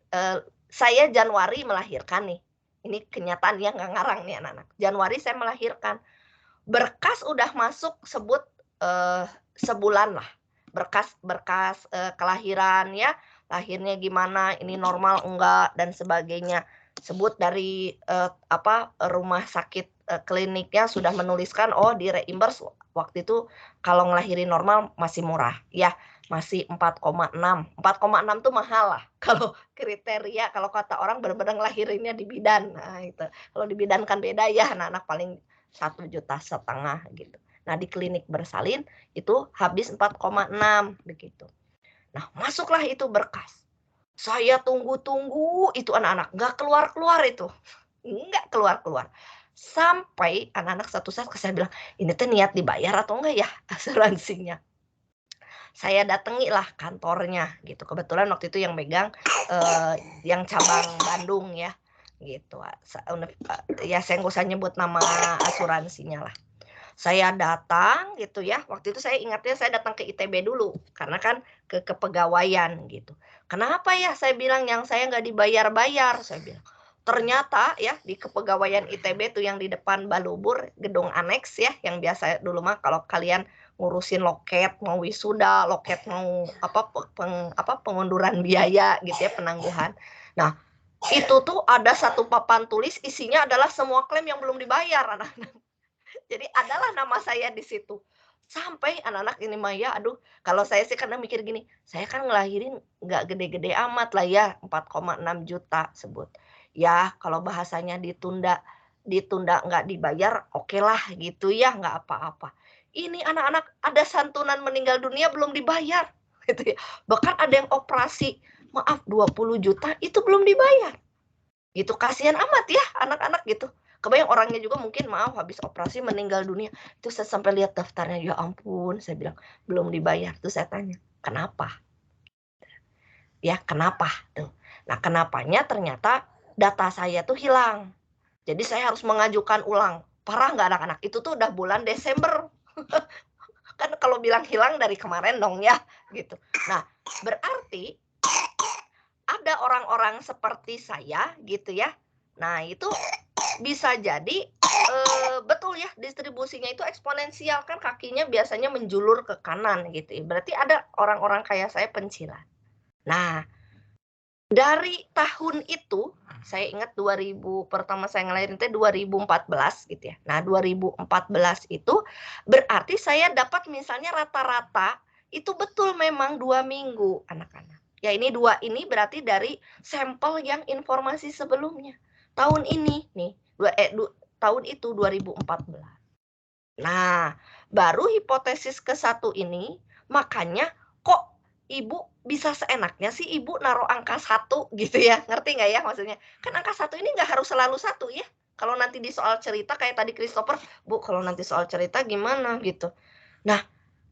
saya Januari melahirkan nih. Ini kenyataan yang nggak ngarang nih anak-anak. Januari saya melahirkan. Berkas udah masuk sebut sebulan lah. Berkas kelahiran ya, lahirnya gimana, ini normal enggak dan sebagainya. Sebut dari rumah sakit kliniknya sudah menuliskan di reimburse waktu itu kalau ngelahirin normal masih murah ya, masih 4,6. 4,6 tuh mahal lah kalau kriteria, kalau kata orang benar-benar ngelahirinnya di bidan. Nah, itu. Kalau di bidan kan beda ya, anak-anak paling 1,5 juta gitu. Nah, di klinik bersalin itu habis 4,6 begitu. Nah, masuklah itu berkas. Saya tunggu-tunggu itu anak-anak, nggak keluar-keluar itu. Nggak keluar-keluar. Sampai anak-anak satu saat saya bilang, ini tuh niat dibayar atau enggak ya asuransinya. Saya datangi lah kantornya gitu. Kebetulan waktu itu yang megang yang cabang Bandung ya. Gitu. Ya saya nggak usah nyebut nama asuransinya lah. Saya datang gitu ya. Waktu itu saya ingatnya saya datang ke ITB dulu karena kan ke kepegawaian gitu. Kenapa ya saya bilang yang saya nggak dibayar-bayar? Saya bilang, ternyata ya di kepegawaian ITB tuh yang di depan Balubur, gedung aneks ya, yang biasa dulu mah kalau kalian ngurusin loket mau wisuda, loket mau pengunduran biaya gitu ya, penangguhan. Nah, itu tuh ada satu papan tulis isinya adalah semua klaim yang belum dibayar, anak-anak. Jadi adalah nama saya di situ. Sampai anak-anak ini Maya, aduh, kalau saya sih karena mikir gini, saya kan ngelahirin nggak gede-gede amat lah ya, 4,6 juta sebut. Ya, kalau bahasanya ditunda nggak dibayar, oke lah gitu ya, nggak apa-apa. Ini anak-anak ada santunan meninggal dunia belum dibayar, gitu ya. Bahkan ada yang operasi, maaf 20 juta itu belum dibayar. Gitu, kasihan amat ya anak-anak gitu. Kebayang orangnya juga mungkin maaf habis operasi meninggal dunia. Itu saya sampai lihat daftarnya, ya ampun, saya bilang belum dibayar. Terus saya tanya, kenapa? Ya, kenapa tuh? Nah, kenapanya ternyata data saya tuh hilang. Jadi saya harus mengajukan ulang. Parah nggak anak-anak? Itu tuh udah bulan Desember. Kan kalau bilang hilang dari kemarin dong ya, gitu. Nah, berarti ada orang-orang seperti saya gitu ya. Nah, itu bisa jadi betul ya, distribusinya itu eksponensial, kan kakinya biasanya menjulur ke kanan gitu ya. Berarti ada orang-orang kayak saya pencilan. Nah, dari tahun itu saya ingat 2000 pertama saya ngelahirin itu 2014 gitu ya. Nah, 2014 itu berarti saya dapat misalnya rata-rata itu betul memang 2 minggu anak-anak. Ya, ini 2 ini berarti dari sampel yang informasi sebelumnya. Tahun ini nih, tahun itu 2014. Nah, baru hipotesis ke-1 ini, makanya kok Ibu bisa seenaknya sih Ibu naruh angka 1 gitu ya, ngerti nggak ya maksudnya? Kan angka 1 ini nggak harus selalu 1 ya. Kalau nanti di soal cerita kayak tadi Christopher, Bu kalau nanti soal cerita gimana gitu. Nah,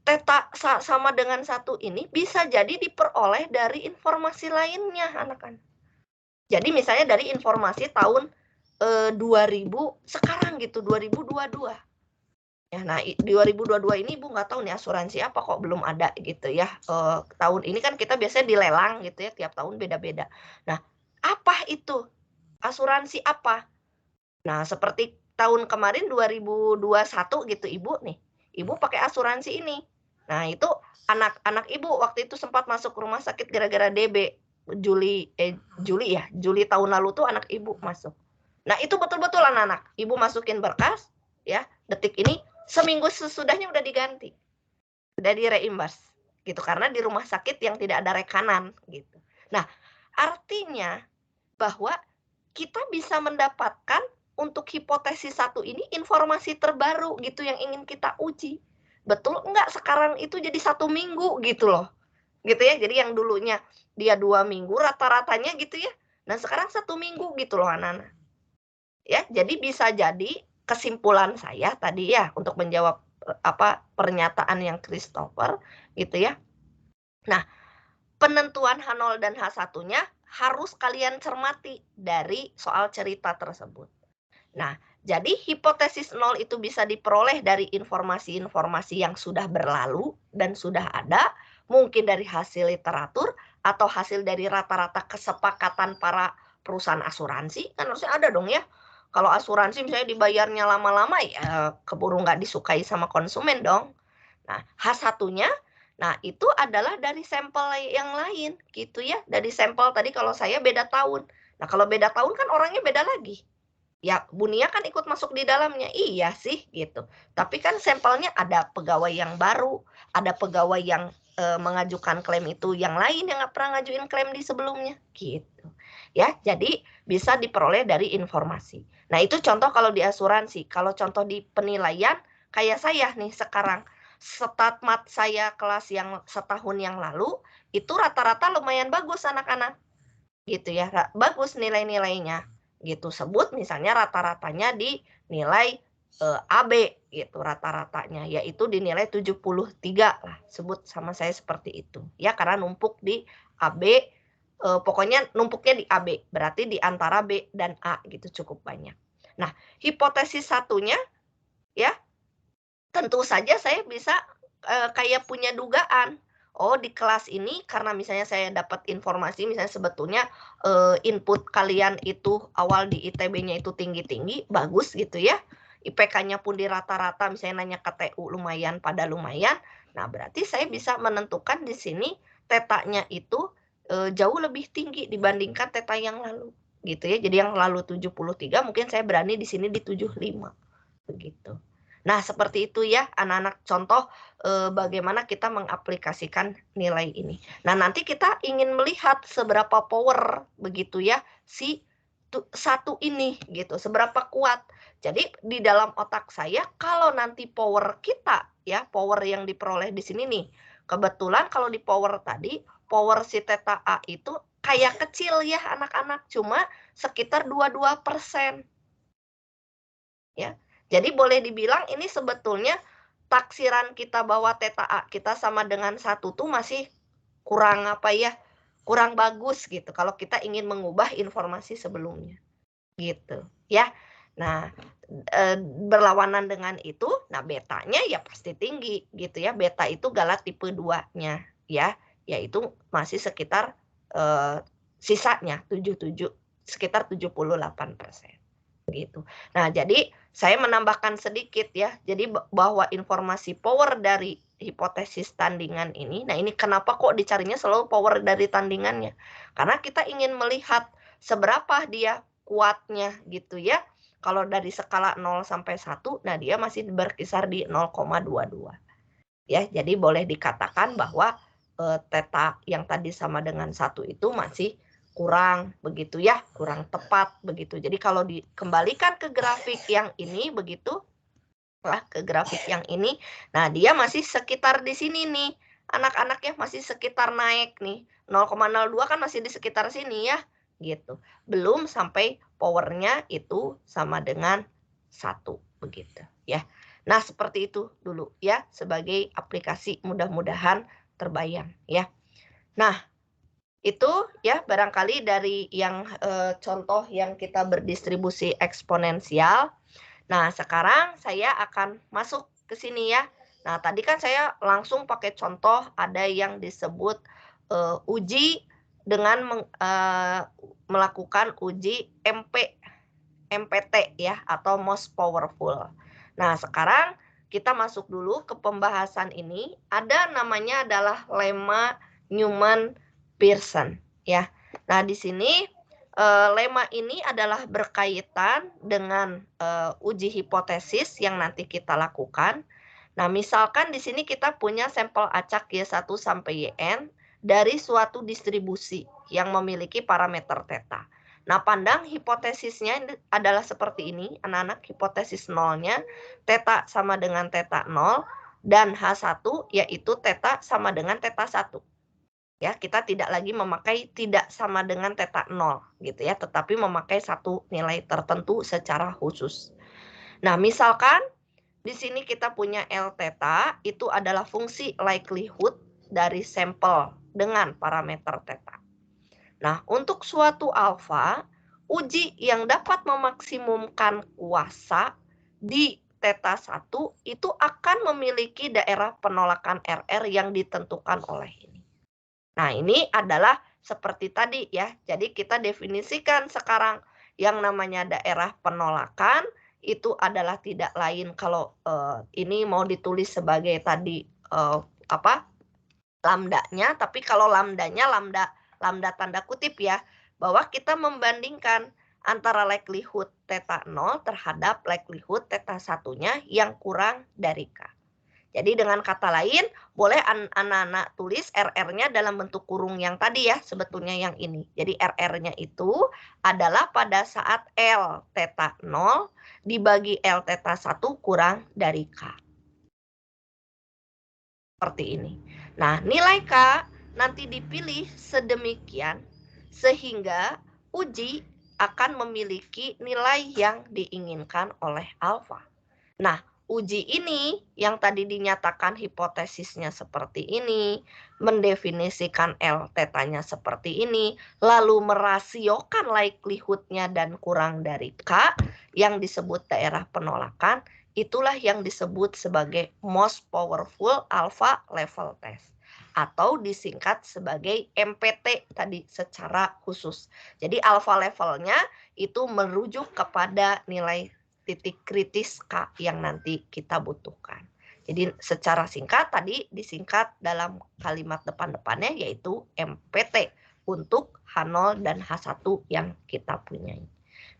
Theta sama dengan 1 ini bisa jadi diperoleh dari informasi lainnya anak-anak. Jadi misalnya dari informasi tahun 2000 sekarang gitu, 2022. Ya, nah di 2022 ini Ibu nggak tahu nih asuransi apa kok belum ada gitu ya. Tahun ini kan kita biasanya dilelang gitu ya, tiap tahun beda-beda. Nah, apa itu? Asuransi apa? Nah, seperti tahun kemarin 2021 gitu Ibu nih. Ibu pakai asuransi ini. Nah, itu anak-anak Ibu waktu itu sempat masuk rumah sakit gara-gara DB. Juli tahun lalu tuh anak Ibu masuk. Nah, itu betul-betul anak-anak. Ibu masukin berkas ya, detik ini seminggu sesudahnya udah diganti. Udah direimbas gitu karena di rumah sakit yang tidak ada rekanan gitu. Nah, artinya bahwa kita bisa mendapatkan untuk hipotesis 1 ini informasi terbaru gitu yang ingin kita uji. Betul enggak sekarang itu jadi 1 minggu gitu loh. Gitu ya. Jadi yang dulunya dia 2 minggu rata-ratanya gitu ya. Nah, sekarang 1 minggu gitu loh anak-anak. Ya, jadi bisa jadi kesimpulan saya tadi ya untuk menjawab pernyataan yang Christopher gitu ya. Nah, penentuan H0 dan H1-nya harus kalian cermati dari soal cerita tersebut. Nah, jadi hipotesis 0 itu bisa diperoleh dari informasi-informasi yang sudah berlalu dan sudah ada, mungkin dari hasil literatur atau hasil dari rata-rata kesepakatan para perusahaan asuransi, kan harusnya ada dong ya. Kalau asuransi misalnya dibayarnya lama-lama ya keburu nggak disukai sama konsumen dong. Nah, H1-nya, nah itu adalah dari sampel yang lain gitu ya. Dari sampel tadi kalau saya beda tahun. Nah, kalau beda tahun kan orangnya beda lagi. Ya, Bunia kan ikut masuk di dalamnya. Iya sih gitu. Tapi kan sampelnya ada pegawai yang baru, ada pegawai yang mengajukan klaim itu yang lain yang nggak pernah ngajuin klaim di sebelumnya gitu. Ya, jadi bisa diperoleh dari informasi. Nah, itu contoh kalau di asuransi. Kalau contoh di penilaian, kayak saya nih sekarang, statmat saya kelas yang setahun yang lalu, itu rata-rata lumayan bagus anak-anak. Gitu ya, bagus nilai-nilainya. Gitu, sebut misalnya rata-ratanya di nilai AB gitu rata-ratanya, yaitu dinilai 73 lah, sebut sama saya seperti itu. Ya, karena numpuk di AB, pokoknya numpuknya di AB, berarti di antara B dan A gitu cukup banyak. Nah, hipotesis 1-nya ya tentu saja saya bisa kayak punya dugaan. oh di kelas ini karena misalnya saya dapat informasi misalnya sebetulnya input kalian itu awal di ITB-nya itu tinggi-tinggi, bagus gitu ya. IPK-nya pun di rata-rata misalnya nanya KTU lumayan pada lumayan. Nah, berarti saya bisa menentukan di sini tetanya itu jauh lebih tinggi dibandingkan teta yang lalu gitu ya. Jadi yang lalu 73 mungkin saya berani di sini di 75 begitu. Nah, seperti itu ya anak-anak contoh bagaimana kita mengaplikasikan nilai ini. Nah, nanti kita ingin melihat seberapa power begitu ya si satu ini gitu, seberapa kuat. Jadi di dalam otak saya kalau nanti power kita ya, power yang diperoleh di sini nih. Kebetulan kalau di power tadi, power si theta A itu kayak kecil ya anak-anak, cuma sekitar 22%. Ya. Jadi boleh dibilang ini sebetulnya taksiran kita bahwa theta A kita sama dengan 1 tuh masih kurang apa ya? Kurang bagus gitu kalau kita ingin mengubah informasi sebelumnya. Gitu, ya. Nah, berlawanan dengan itu, nah betanya ya pasti tinggi gitu ya. Beta itu Gala tipe 2-nya ya, yaitu masih sekitar sisanya 77 sekitar 78%. Gitu. Nah, jadi saya menambahkan sedikit ya. Jadi bahwa informasi power dari hipotesis tandingan ini, nah ini kenapa kok dicarinya selalu power dari tandingannya? Karena kita ingin melihat seberapa dia kuatnya gitu ya. Kalau dari skala 0 sampai 1, nah dia masih berkisar di 0,22. Ya, jadi boleh dikatakan bahwa theta yang tadi sama dengan 1 itu masih kurang begitu ya, kurang tepat begitu. Jadi kalau dikembalikan ke grafik yang ini begitu, ke grafik yang ini, nah dia masih sekitar di sini nih, anak-anaknya masih sekitar naik nih, 0,02 kan masih di sekitar sini ya, gitu. Belum sampai powernya itu sama dengan 1 begitu ya. Nah seperti itu dulu ya sebagai aplikasi, mudah-mudahan terbayang ya. Nah itu ya barangkali dari yang contoh yang kita berdistribusi eksponensial. Nah, sekarang saya akan masuk ke sini ya. Nah, tadi kan saya langsung pakai contoh ada yang disebut uji dengan melakukan uji MPT ya atau most powerful. Nah, sekarang kita masuk dulu ke pembahasan ini. Ada namanya adalah lemma Newman-Pearson ya. Nah, di sini lemma ini adalah berkaitan dengan uji hipotesis yang nanti kita lakukan. Nah, misalkan di sini kita punya sampel acak Y1 sampai Yn dari suatu distribusi yang memiliki parameter theta. Nah, pandang hipotesisnya adalah seperti ini, anak-anak, hipotesis nolnya theta sama dengan theta 0 dan H1 yaitu theta sama dengan theta 1. Ya, kita tidak lagi memakai tidak sama dengan theta 0 gitu ya, tetapi memakai satu nilai tertentu secara khusus. Nah, misalkan di sini kita punya L theta itu adalah fungsi likelihood dari sampel dengan parameter theta. Nah, untuk suatu alfa, uji yang dapat memaksimumkan kuasa di theta 1 itu akan memiliki daerah penolakan RR yang ditentukan oleh ini. Nah, ini adalah seperti tadi ya. Jadi kita definisikan sekarang yang namanya daerah penolakan itu adalah tidak lain kalau ini mau ditulis sebagai tadi lambdanya, tapi kalau lambdanya lambda tanda kutip ya, bahwa kita membandingkan antara likelihood theta 0 terhadap likelihood theta 1-nya yang kurang dari K. Jadi dengan kata lain, boleh anak-anak tulis RR-nya dalam bentuk kurung yang tadi ya, sebetulnya yang ini. Jadi RR-nya itu adalah pada saat L theta 0 dibagi L theta 1 kurang dari K. Seperti ini. Nah, nilai K nanti dipilih sedemikian sehingga uji akan memiliki nilai yang diinginkan oleh alfa. Nah, uji ini yang tadi dinyatakan hipotesisnya seperti ini, mendefinisikan L theta-nya seperti ini, lalu merasiokan likelihood-nya dan kurang dari K yang disebut daerah penolakan, itulah yang disebut sebagai most powerful alpha level test atau disingkat sebagai MPT tadi secara khusus. Jadi alfa levelnya itu merujuk kepada nilai titik kritis K yang nanti kita butuhkan. Jadi secara singkat tadi disingkat dalam kalimat depan-depannya yaitu MPT untuk H0 dan H1 yang kita punyai.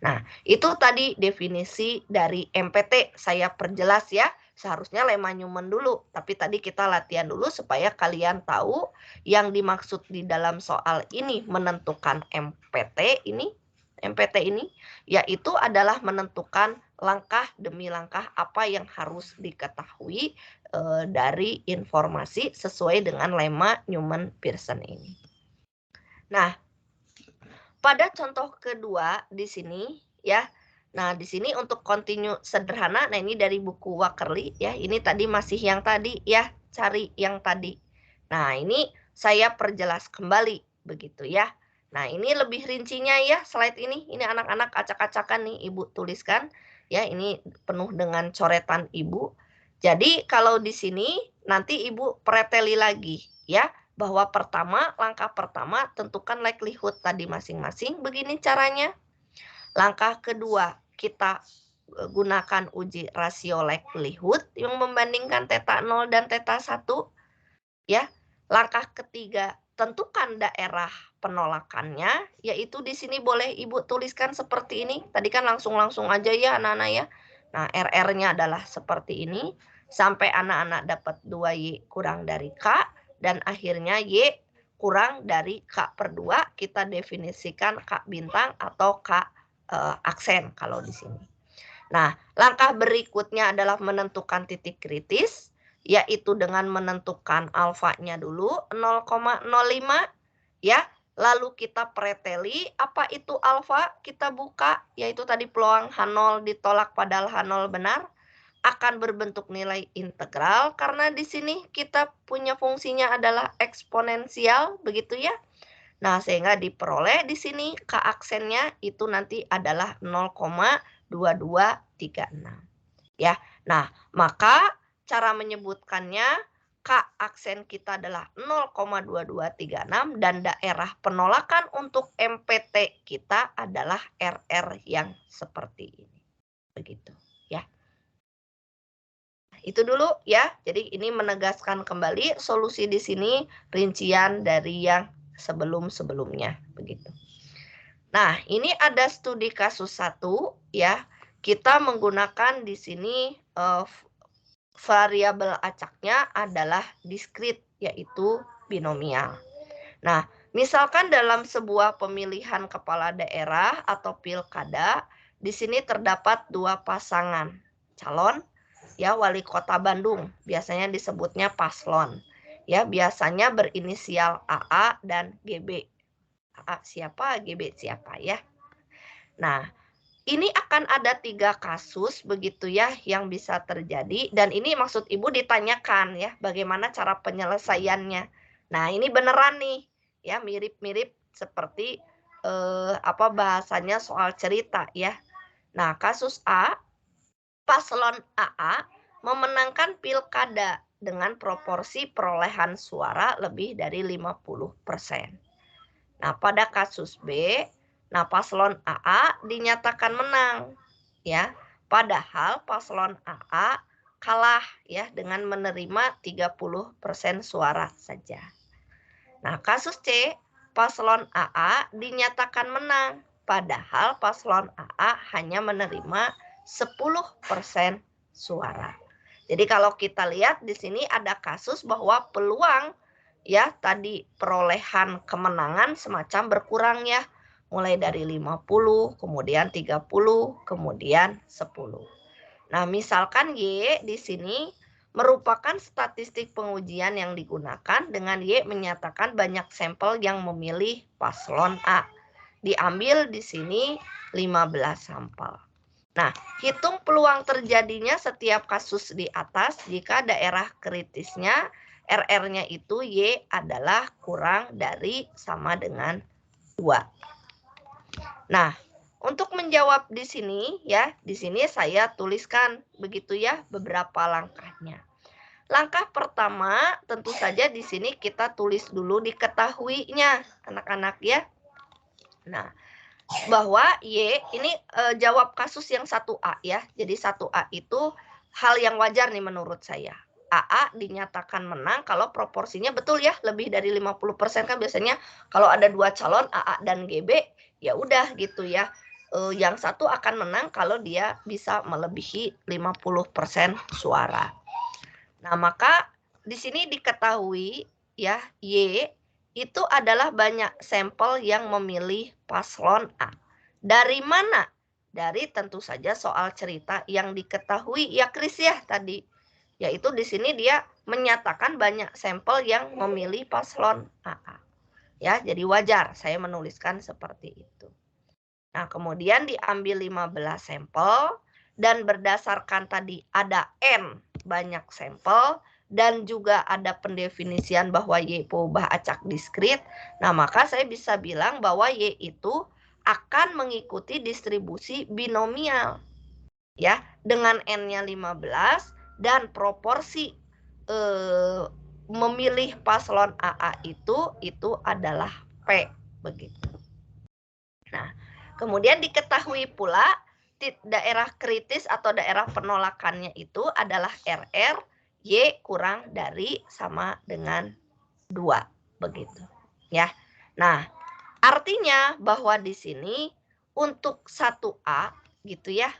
Nah, itu tadi definisi dari MPT. Saya perjelas ya. Seharusnya lemma Newman dulu, tapi tadi kita latihan dulu supaya kalian tahu yang dimaksud di dalam soal ini menentukan MPT ini yaitu adalah menentukan langkah demi langkah apa yang harus diketahui dari informasi sesuai dengan lemma Newman-Pearson ini. Nah, pada contoh kedua di sini ya. Nah, di sini untuk continue sederhana, nah ini dari buku Wakerly ya. Ini tadi masih yang tadi ya, cari yang tadi. Nah, ini saya perjelas kembali begitu ya. Nah, ini lebih rincinya ya slide ini. Ini anak-anak acak-acakan nih Ibu tuliskan ya. Ini penuh dengan coretan Ibu. Jadi kalau di sini nanti Ibu preteli lagi ya. Bahwa langkah pertama tentukan likelihood tadi masing-masing. Begini caranya. Langkah kedua, kita gunakan uji rasio likelihood yang membandingkan theta 0 dan theta 1. Ya. Langkah ketiga, tentukan daerah penolakannya, yaitu di sini boleh Ibu tuliskan seperti ini. Tadi kan langsung aja ya anak-anak ya. Nah, RR-nya adalah seperti ini. Sampai anak-anak dapat 2Y kurang dari K. Dan akhirnya Y kurang dari K per 2. Kita definisikan K bintang atau K aksen kalau di sini. Nah, langkah berikutnya adalah menentukan titik kritis, yaitu dengan menentukan alfanya dulu 0,05 ya. Lalu kita preteli apa itu alfa, kita buka yaitu tadi peluang H0 ditolak padahal H0 benar akan berbentuk nilai integral karena di sini kita punya fungsinya adalah eksponensial begitu ya. Nah, sehingga diperoleh di sini K aksennya itu nanti adalah 0,2236. Ya. Nah, maka cara menyebutkannya K aksen kita adalah 0,2236 dan daerah penolakan untuk MPT kita adalah RR yang seperti ini. Begitu, ya. Itu dulu ya. Jadi ini menegaskan kembali solusi di sini rincian dari yang sebelum-sebelumnya begitu. Nah, ini ada studi kasus 1 ya. Kita menggunakan di sini variabel acaknya adalah diskrit yaitu binomial. Nah, misalkan dalam sebuah pemilihan kepala daerah atau pilkada, di sini terdapat 2 pasangan calon ya wali kota Bandung, biasanya disebutnya paslon. Ya, biasanya berinisial AA dan GB. AA siapa, GB siapa ya. Nah, ini akan ada 3 kasus begitu ya yang bisa terjadi dan ini maksud Ibu ditanyakan ya bagaimana cara penyelesaiannya. Nah, ini beneran nih ya mirip-mirip seperti bahasanya soal cerita ya. Nah, kasus A, paslon AA memenangkan pilkada dengan proporsi perolehan suara lebih dari 50%. Nah, pada kasus B, nah paslon AA dinyatakan menang ya. Padahal paslon AA kalah ya dengan menerima 30% suara saja. Nah, kasus C, paslon AA dinyatakan menang padahal paslon AA hanya menerima 10% suara. Jadi kalau kita lihat di sini ada kasus bahwa peluang ya tadi perolehan kemenangan semacam berkurang ya. Mulai dari 50, kemudian 30, kemudian 10. Nah, misalkan Y di sini merupakan statistik pengujian yang digunakan dengan Y menyatakan banyak sampel yang memilih paslon A. Diambil di sini 15 sampel. Nah, hitung peluang terjadinya setiap kasus di atas jika daerah kritisnya RR-nya itu Y adalah kurang dari sama dengan 2. Nah, untuk menjawab di sini ya, di sini saya tuliskan begitu ya beberapa langkahnya. Langkah pertama tentu saja di sini kita tulis dulu diketahuinya anak-anak ya. Nah, bahwa Y ini jawab kasus yang 1A ya. Jadi 1A itu hal yang wajar nih menurut saya. AA dinyatakan menang kalau proporsinya betul ya, lebih dari 50% kan biasanya kalau ada 2 calon AA dan GB ya udah gitu ya. Yang satu akan menang kalau dia bisa melebihi 50% suara. Nah, maka di sini diketahui ya, Y itu adalah banyak sampel yang memilih paslon A. Dari mana? Dari tentu saja soal cerita yang diketahui ya Kris ya tadi. Yaitu di sini dia menyatakan banyak sampel yang memilih paslon AA. Ya, jadi wajar saya menuliskan seperti itu. Nah, kemudian diambil 15 sampel dan berdasarkan tadi ada N banyak sampel dan juga ada pendefinisian bahwa Y peubah acak diskrit. Nah, maka saya bisa bilang bahwa Y itu akan mengikuti distribusi binomial. Ya, dengan N-nya 15 dan proporsi memilih paslon AA itu adalah P begitu. Nah, kemudian diketahui pula daerah kritis atau daerah penolakannya itu adalah RR, Y kurang dari sama dengan 2 begitu ya. Nah, artinya bahwa di sini untuk 1A gitu ya.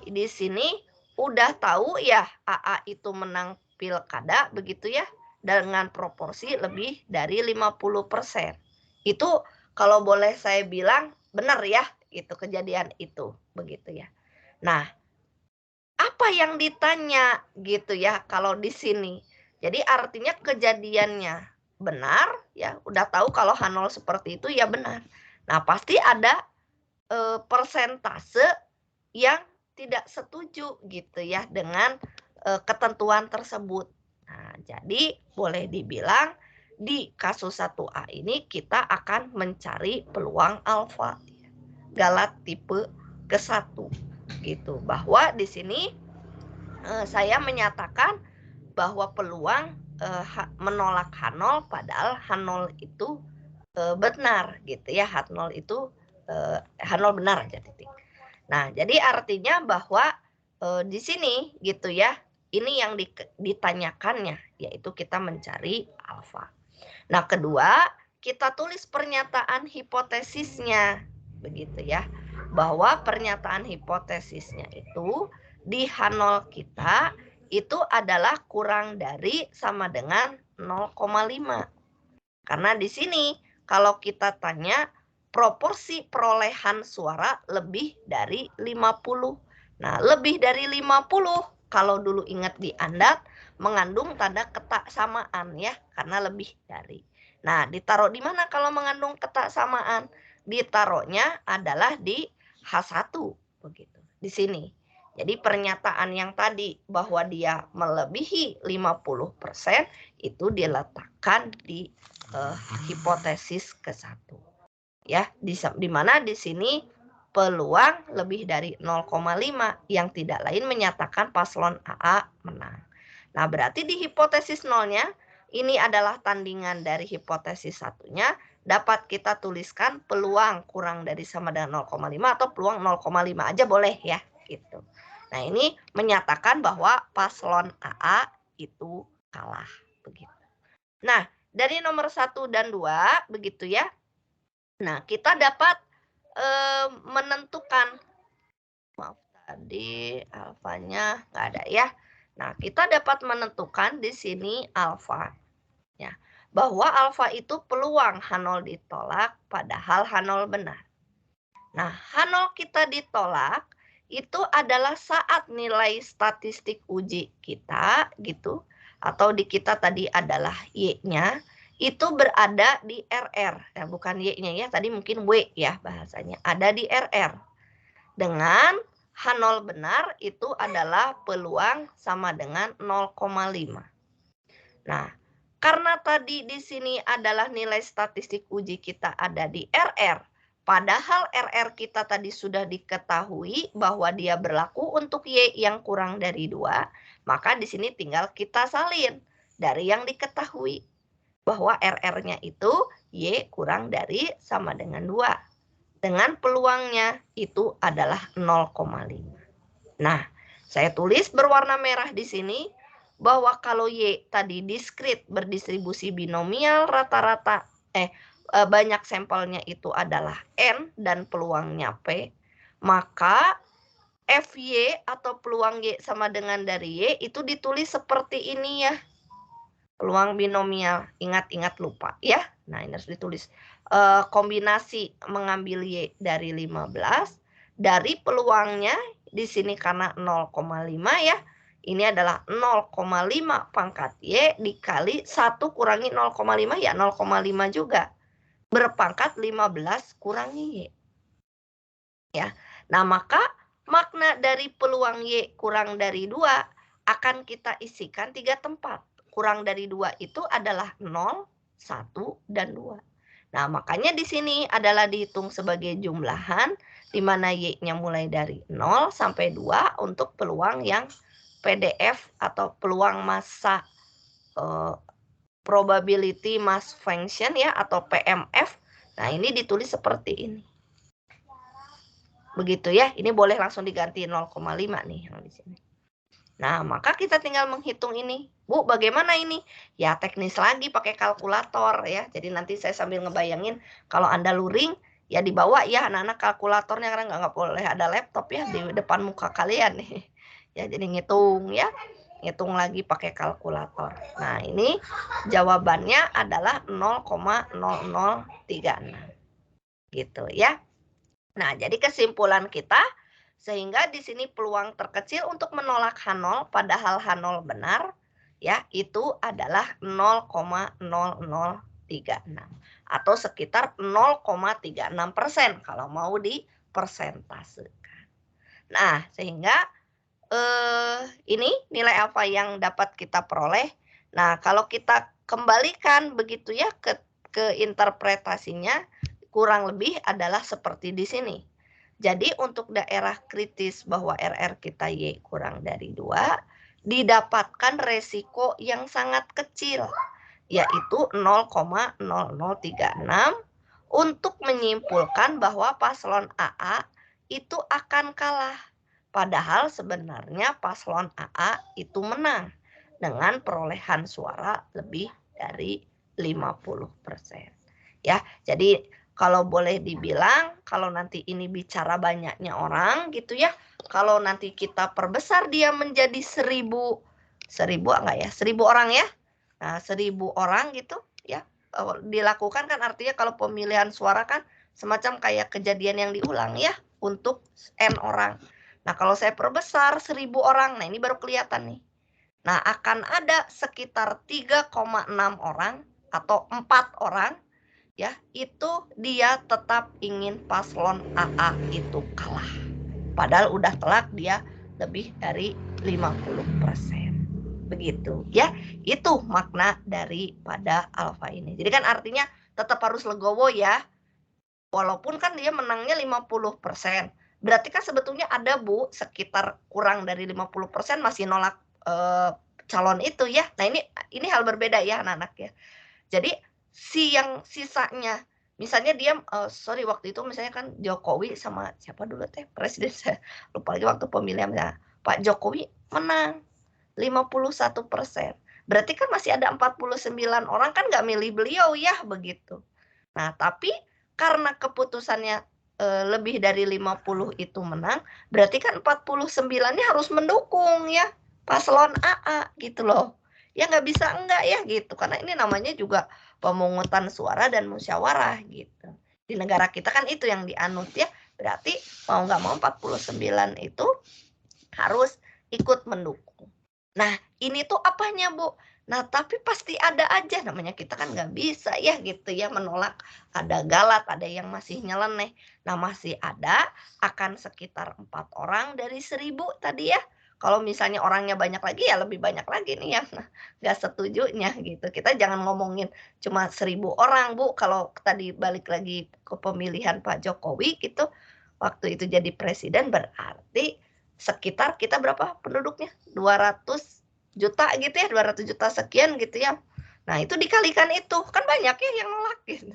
Di sini udah tahu ya AA itu menang pilkada begitu ya dengan proporsi lebih dari 50%. Itu kalau boleh saya bilang benar ya itu kejadian itu begitu ya. Nah, apa yang ditanya gitu ya kalau di sini. Jadi artinya kejadiannya benar ya, udah tahu kalau H0 seperti itu ya benar. Nah, pasti ada persentase yang tidak setuju gitu ya dengan ketentuan tersebut. Nah, jadi boleh dibilang di kasus 1A ini kita akan mencari peluang alfa Galat tipe ke-1 gitu. Bahwa di sini saya menyatakan bahwa peluang menolak H0 padahal H0 itu benar gitu ya. H0 itu H0 benar aja titik. Nah, jadi artinya bahwa di sini gitu ya, ini yang ditanyakannya, yaitu kita mencari alfa. Nah, kedua, kita tulis pernyataan hipotesisnya, begitu ya, bahwa pernyataan hipotesisnya itu di H0 kita itu adalah kurang dari sama dengan 0,5. Karena di sini kalau kita tanya proporsi perolehan suara lebih dari 50. Nah, lebih dari 50 kalau dulu ingat di Andat mengandung tanda ketaksamaan ya, karena lebih dari. Nah, ditaruh di mana kalau mengandung ketaksamaan? Ditaruhnya adalah di H1 begitu. Di sini. Jadi pernyataan yang tadi bahwa dia melebihi 50% itu diletakkan di hipotesis ke-1. Ya, di mana di sini peluang lebih dari 0,5 yang tidak lain menyatakan paslon AA menang. Nah, berarti di hipotesis 0-nya ini adalah tandingan dari hipotesis 1-nya, dapat kita tuliskan peluang kurang dari sama dengan 0,5 atau peluang 0,5 aja boleh ya, gitu. Nah, ini menyatakan bahwa paslon AA itu kalah begitu. Nah, dari nomor 1 dan 2 begitu ya. Nah, kita dapat menentukan, maaf tadi alfanya nggak ada ya. Nah, kita dapat menentukan di sini alfa ya, bahwa alfa itu peluang H0 ditolak padahal H0 benar. Nah, H0 kita ditolak itu adalah saat nilai statistik uji kita gitu, atau di kita tadi adalah Y-nya itu berada di RR, ya bukan Y-nya ya, tadi mungkin W ya bahasanya, ada di RR. Dengan H0 benar itu adalah peluang sama dengan 0,5. Nah, karena tadi di sini adalah nilai statistik uji kita ada di RR, Padahal RR kita tadi sudah diketahui bahwa dia berlaku untuk Y yang kurang dari 2, maka di sini tinggal kita salin dari yang diketahui bahwa RR-nya itu Y kurang dari sama dengan 2. Dengan peluangnya itu adalah 0,5. Nah, saya tulis berwarna merah di sini bahwa kalau Y tadi diskrit berdistribusi binomial rata-rata banyak sampelnya itu adalah N dan peluangnya P, maka FY atau peluang Y sama dengan dari Y itu ditulis seperti ini ya. Peluang binomial, ingat-ingat lupa ya. Nah, ini harus ditulis. Kombinasi mengambil Y dari 15, dari peluangnya di sini karena 0,5 ya. Ini adalah 0,5 pangkat Y dikali 1 kurangi 0,5 ya 0,5 juga. Berpangkat 15 kurangi Y. Ya. Nah, maka makna dari peluang Y kurang dari 2 akan kita isikan 3 tempat. Kurang dari 2 itu adalah 0, 1, dan 2. Nah, makanya di sini adalah dihitung sebagai jumlahan, di mana Y-nya mulai dari 0 sampai 2 untuk peluang yang PDF atau peluang massa probability mass function ya atau PMF. Nah, ini ditulis seperti ini. Begitu ya. Ini boleh langsung diganti 0,5 nih yang di sini. Nah, maka kita tinggal menghitung ini. Bu, bagaimana ini? Ya, teknis lagi pakai kalkulator ya. Jadi nanti saya sambil ngebayangin kalau Anda luring ya dibawa ya anak-anak kalkulatornya karena nggak boleh ada laptop ya di depan muka kalian nih. Ya, jadi ngitung ya. Hitung lagi pakai kalkulator. Nah, ini jawabannya adalah 0,0036. Gitu ya. Nah, jadi kesimpulan kita, sehingga di sini peluang terkecil untuk menolak H0 padahal H0 benar, ya, itu adalah 0,0036 atau sekitar 0,36% kalau mau dipersentasekan. Nah, sehingga ini nilai apa yang dapat kita peroleh. Nah, kalau kita kembalikan begitu ya ke interpretasinya, kurang lebih adalah seperti di sini. Jadi untuk daerah kritis bahwa RR kita Y kurang dari 2, didapatkan resiko yang sangat kecil, yaitu 0,0036 untuk menyimpulkan bahwa paslon AA itu akan kalah. Padahal sebenarnya paslon AA itu menang dengan perolehan suara lebih dari 50%. Ya, jadi kalau boleh dibilang, kalau nanti ini bicara banyaknya orang gitu ya, kalau nanti kita perbesar dia menjadi 1000 enggak ya, 1000 orang ya. Nah, 1000 orang gitu ya, dilakukan kan artinya kalau pemilihan suara kan semacam kayak kejadian yang diulang ya untuk N orang. Nah, kalau saya perbesar 1000 orang, nah ini baru kelihatan nih. Nah, akan ada sekitar 3,6 orang atau 4 orang ya, itu dia tetap ingin paslon AA itu kalah. Padahal udah telak dia lebih dari 50%. Begitu ya. Itu makna daripada alfa ini. Jadi kan artinya tetap harus legowo ya. Walaupun kan dia menangnya 50%. Berarti kan sebetulnya ada Bu sekitar kurang dari 50% masih nolak calon itu ya. Nah, ini hal berbeda ya anak-anak ya. Jadi yang sisanya misalnya dia waktu itu misalnya kan Jokowi sama siapa dulu teh presiden, saya lupa lagi waktu pemilihan ya. Pak Jokowi menang 51%. Berarti kan masih ada 49 orang kan nggak milih beliau ya begitu. Nah, tapi karena keputusannya lebih dari 50 itu menang, berarti kan 49-nya harus mendukung ya paslon AA gitu loh. Ya nggak bisa enggak ya gitu, karena ini namanya juga pemungutan suara dan musyawarah gitu. Di negara kita kan itu yang dianut ya, berarti mau nggak mau 49 itu harus ikut mendukung. Nah, ini tuh apanya Bu? Nah, tapi pasti ada aja, namanya kita kan nggak bisa ya gitu ya menolak, ada galat, ada yang masih nyeleneh. Nah, masih ada akan sekitar 4 orang dari 1000 tadi ya, Kalau misalnya orangnya banyak lagi, ya lebih banyak lagi nih yang nggak setujunya gitu. Kita jangan ngomongin cuma 1.000 orang, Bu. Kalau tadi balik lagi ke pemilihan Pak Jokowi gitu, waktu itu jadi presiden berarti sekitar kita berapa penduduknya? 200 juta gitu ya, 200 juta sekian gitu ya. Nah, itu dikalikan itu, kan banyak ya yang nolak gitu.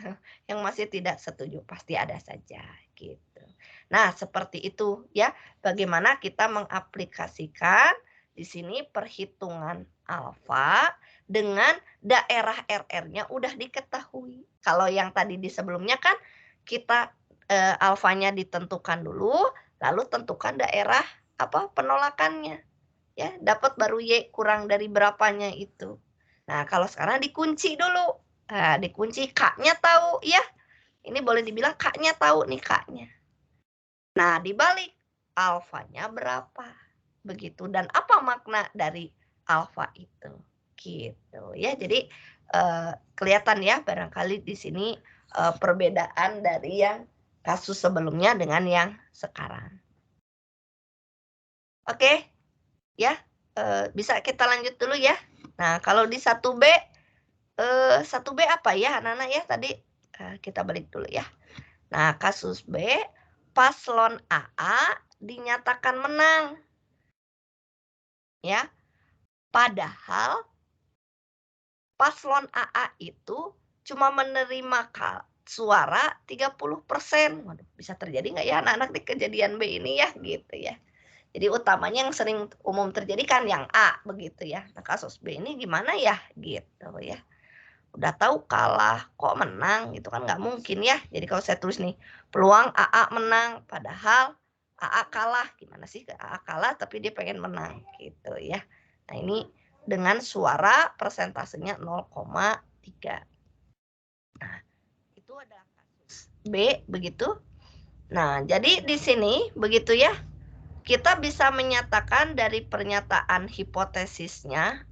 Yang masih tidak setuju, pasti ada saja gitu. Nah, seperti itu ya, bagaimana kita mengaplikasikan di sini perhitungan alfa dengan daerah RR-nya udah diketahui. Kalau yang tadi di sebelumnya kan kita alfanya ditentukan dulu, lalu tentukan daerah apa penolakannya. Ya, dapat baru Y kurang dari berapanya itu. Nah, kalau sekarang dikunci dulu. Nah, dikunci K-nya tahu ya. Ini boleh dibilang K-nya tahu nih K-nya. Nah, dibalik alfanya berapa? Begitu. Dan apa makna dari alfa itu? Gitu ya. Jadi kelihatan ya barangkali di sini perbedaan dari yang kasus sebelumnya dengan yang sekarang. Oke. Ya. Bisa kita lanjut dulu ya. Nah, kalau di 1B 1B apa ya anak-anak ya tadi kita balik dulu ya. Nah, kasus B, paslon AA dinyatakan menang. Ya. Padahal paslon AA itu cuma menerima suara 30%. Waduh, bisa terjadi nggak ya anak-anak di kejadian B ini ya gitu ya. Jadi utamanya yang sering umum terjadi kan yang A begitu ya. Nah, kasus B ini gimana ya gitu ya. Udah tahu kalah kok menang gitu kan nggak mungkin ya. Jadi kalau saya tulis nih peluang AA menang padahal AA kalah. Gimana sih AA kalah tapi dia pengen menang gitu ya. Nah ini dengan suara persentasenya 0,3. Nah itu adalah kasus B begitu. Nah jadi di sini begitu ya. Kita bisa menyatakan dari pernyataan hipotesisnya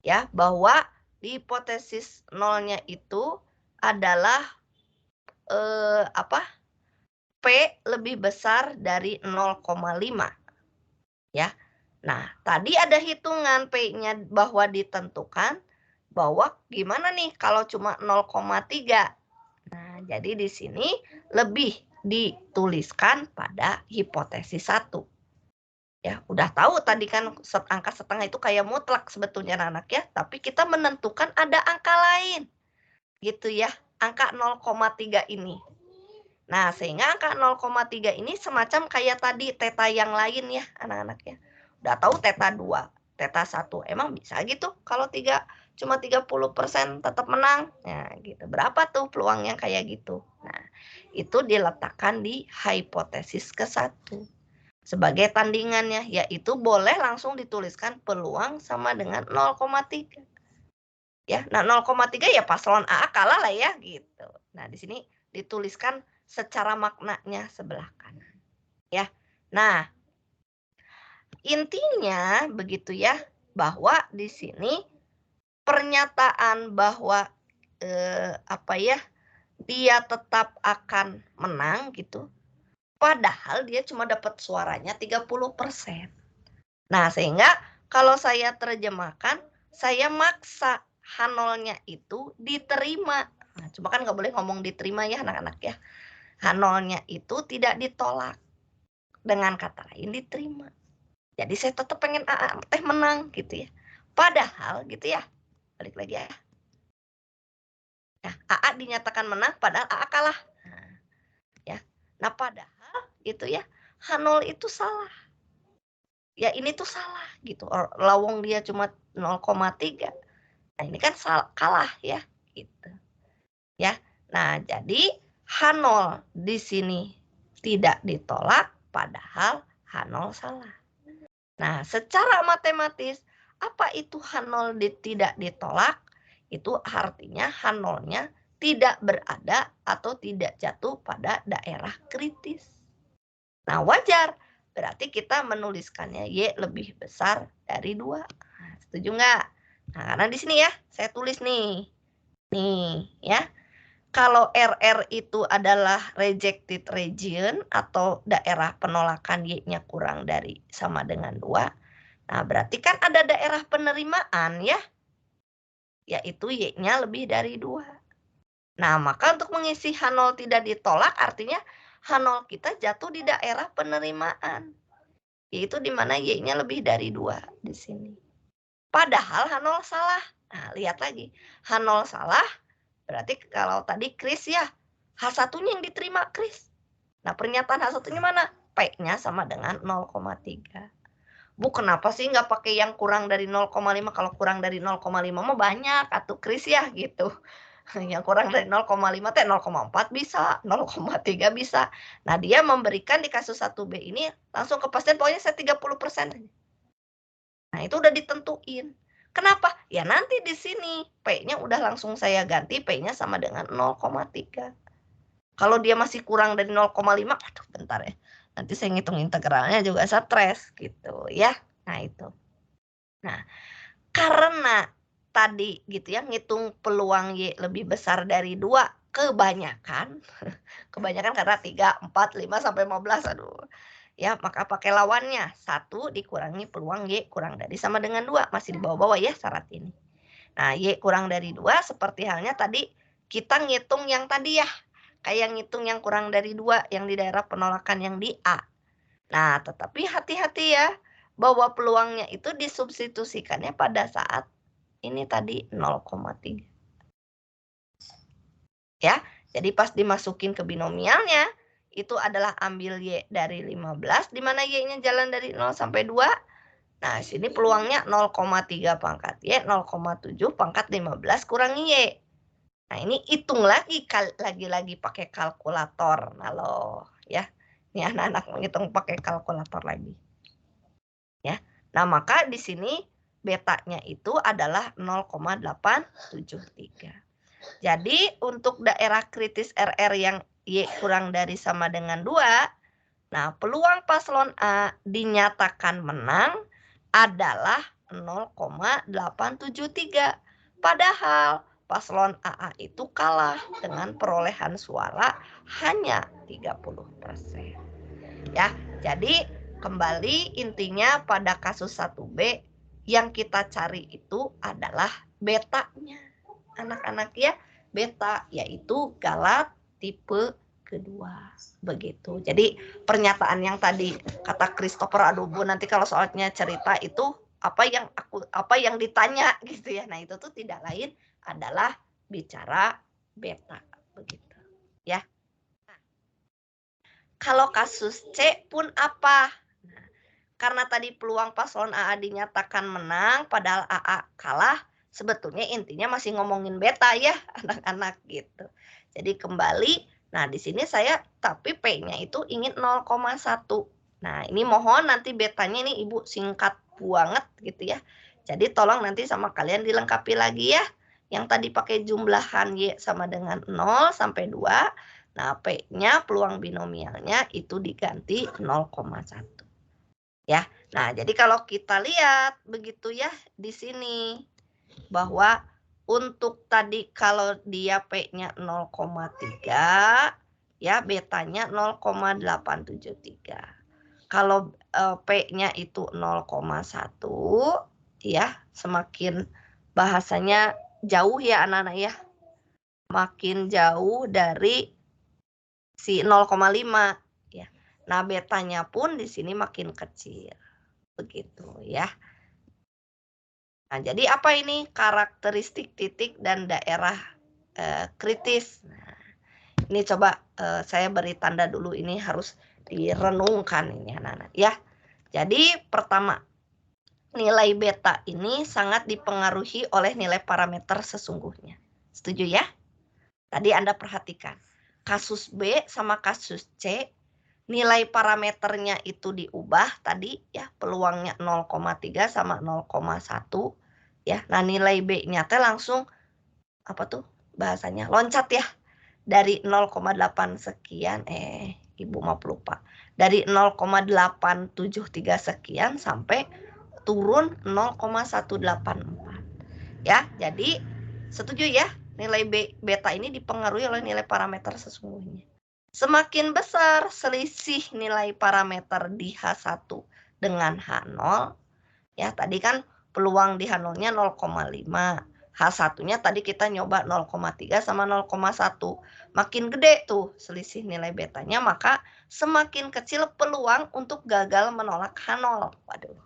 ya bahwa di hipotesis nolnya itu adalah P lebih besar dari 0,5 ya. Nah, tadi ada hitungan P-nya bahwa ditentukan bahwa gimana nih kalau cuma 0,3. Nah, jadi di sini lebih dituliskan pada hipotesis 1. Ya, udah tahu tadi kan angka setengah itu kayak mutlak sebetulnya anak ya, tapi kita menentukan ada angka lain. Gitu ya, angka 0,3 ini. Nah, sehingga angka 0,3 ini semacam kayak tadi teta yang lain ya, anak-anak ya. Udah tahu teta 2, teta 1. Emang bisa gitu kalau cuma 30% tetap menang. Nah, gitu. Berapa tuh peluangnya kayak gitu? Nah, itu diletakkan di hipotesis ke-1. Sebagai tandingannya, yaitu boleh langsung dituliskan peluang sama dengan 0,3. Ya, nah 0,3 ya paslon AA kalah lah ya gitu. Nah, di sini dituliskan secara maknanya sebelah kanan. Ya. Nah, intinya begitu ya, bahwa di sini pernyataan bahwa dia tetap akan menang gitu. Padahal dia cuma dapat suaranya 30%. Nah, sehingga kalau saya terjemahkan, saya maksa H0-nya itu diterima. Nah, cuma kan nggak boleh ngomong diterima ya anak-anak ya. H0-nya itu tidak ditolak. Dengan kata lain diterima. Jadi saya tetap pengen AA teh menang gitu ya. Padahal gitu ya. Balik lagi ya. Nah, AA dinyatakan menang padahal AA kalah. Nah, ya. Nah, padahal gitu ya, H0 itu salah. Ya ini tuh salah gitu. Lawong dia cuma 0,3. Nah, ini kan kalah ya gitu. Ya. Nah, jadi H0 di sini tidak ditolak padahal H0 salah. Nah, secara matematis apa itu H0 tidak ditolak? Itu artinya H0-nya tidak berada atau tidak jatuh pada daerah kritis. Nah, wajar. Berarti kita menuliskannya Y lebih besar dari 2. Nah, setuju nggak? Nah, karena di sini ya, saya tulis nih. Nih, ya. Kalau RR itu adalah rejected region atau daerah penolakan Y-nya kurang dari sama dengan 2. Nah, berarti kan ada daerah penerimaan ya, yaitu Y-nya lebih dari 2. Nah, maka untuk mengisi H0 tidak ditolak artinya H0 kita jatuh di daerah penerimaan, yaitu di mana Y-nya lebih dari 2 di sini. Padahal H0 salah. Nah, lihat lagi. H0 salah, berarti kalau tadi Kris ya, H1-nya yang diterima Kris. Nah, pernyataan H1-nya mana? P-nya sama dengan 0,3. Bu, kenapa sih nggak pakai yang kurang dari 0,5? Kalau kurang dari 0,5 mah banyak, atau Kris ya gitu. Yang kurang dari 0,5 teh 0,4 bisa, 0,3 bisa. Nah, dia memberikan di kasus 1B ini langsung kepastian pokoknya saya 30%. Nah, itu udah ditentuin. Kenapa? Ya nanti di sini P-nya udah langsung saya ganti, P-nya sama dengan 0,3. Kalau dia masih kurang dari 0,5, aduh bentar ya. Nanti saya ngitung integralnya juga stres gitu ya. Nah, itu. Nah, karena tadi gitu ya, ngitung peluang Y lebih besar dari 2, kebanyakan karena 3, 4, 5, sampai 15, aduh. Ya, maka pakai lawannya. 1 dikurangi peluang Y kurang dari sama dengan 2. Masih di bawah-bawah ya syarat ini. Nah, Y kurang dari 2 seperti halnya tadi kita ngitung yang tadi ya. Kayak ngitung yang kurang dari 2 yang di daerah penolakan yang di A. Nah, tetapi hati-hati ya. Bahwa peluangnya itu disubstitusikannya pada saat ini tadi 0,3. Ya, jadi pas dimasukin ke binomialnya, itu adalah ambil Y dari 15, di mana Y-nya jalan dari 0 sampai 2. Nah, sini peluangnya 0,3 pangkat Y, 0,7 pangkat 15 kurangi Y. Nah, ini hitung lagi pakai kalkulator. Nah, loh, ya. Ini anak-anak menghitung pakai kalkulator lagi. Ya. Nah, maka di sini betanya itu adalah 0,873. Jadi, untuk daerah kritis RR yang Y kurang dari sama dengan 2, nah, peluang paslon A dinyatakan menang adalah 0,873. Padahal paslon AA itu kalah dengan perolehan suara hanya 30%. Ya, jadi kembali intinya pada kasus 1B yang kita cari itu adalah betanya. Anak-anak ya, beta yaitu galat tipe kedua. Begitu. Jadi pernyataan yang tadi kata Christopher, aduh Bu, nanti kalau soalnya cerita itu apa yang ditanya gitu ya. Nah, itu tuh tidak lain adalah bicara beta begitu. Ya. Nah, kalau kasus C pun apa? Nah, karena tadi peluang paslon AA dinyatakan menang padahal AA kalah, sebetulnya intinya masih ngomongin beta ya, anak-anak gitu. Jadi kembali, nah di sini saya tapi P-nya itu ingin 0,1. Nah, ini mohon nanti betanya ini Ibu singkat banget gitu ya. Jadi tolong nanti sama kalian dilengkapi lagi ya. Yang tadi pakai jumlahan Y sama dengan 0 sampai 2. Nah, P-nya peluang binomialnya itu diganti 0,1. Ya. Nah, jadi kalau kita lihat begitu ya di sini bahwa untuk tadi kalau dia P-nya 0,3 ya betanya 0,873. Kalau P-nya itu 0,1 ya, semakin bahasanya jauh ya anak-anak ya. Makin jauh dari si 0,5 ya. Nah, betanya pun di sini makin kecil. Begitu ya. Nah, jadi apa ini karakteristik titik dan daerah kritis? Nah, ini coba saya beri tanda dulu, ini harus direnungkan ini anak-anak ya. Jadi pertama, nilai beta ini sangat dipengaruhi oleh nilai parameter sesungguhnya. Setuju ya? Tadi Anda perhatikan. Kasus B sama kasus C, nilai parameternya itu diubah tadi ya, peluangnya 0,3 sama 0,1 ya. Nah, nilai B-nya teh langsung apa tuh bahasanya? Loncat ya. Dari 0,8 sekian Ibu mau lupa. Dari 0,873 sekian sampai turun 0,184. Ya, jadi setuju ya? nilai beta ini dipengaruhi oleh nilai parameter sesungguhnya. Semakin besar selisih nilai parameter di H1 dengan H0, ya tadi kan peluang di H0-nya 0,5. H1-nya tadi kita nyoba 0,3 sama 0,1. Makin gede tuh selisih nilai betanya, maka semakin kecil peluang untuk gagal menolak H0. Waduh,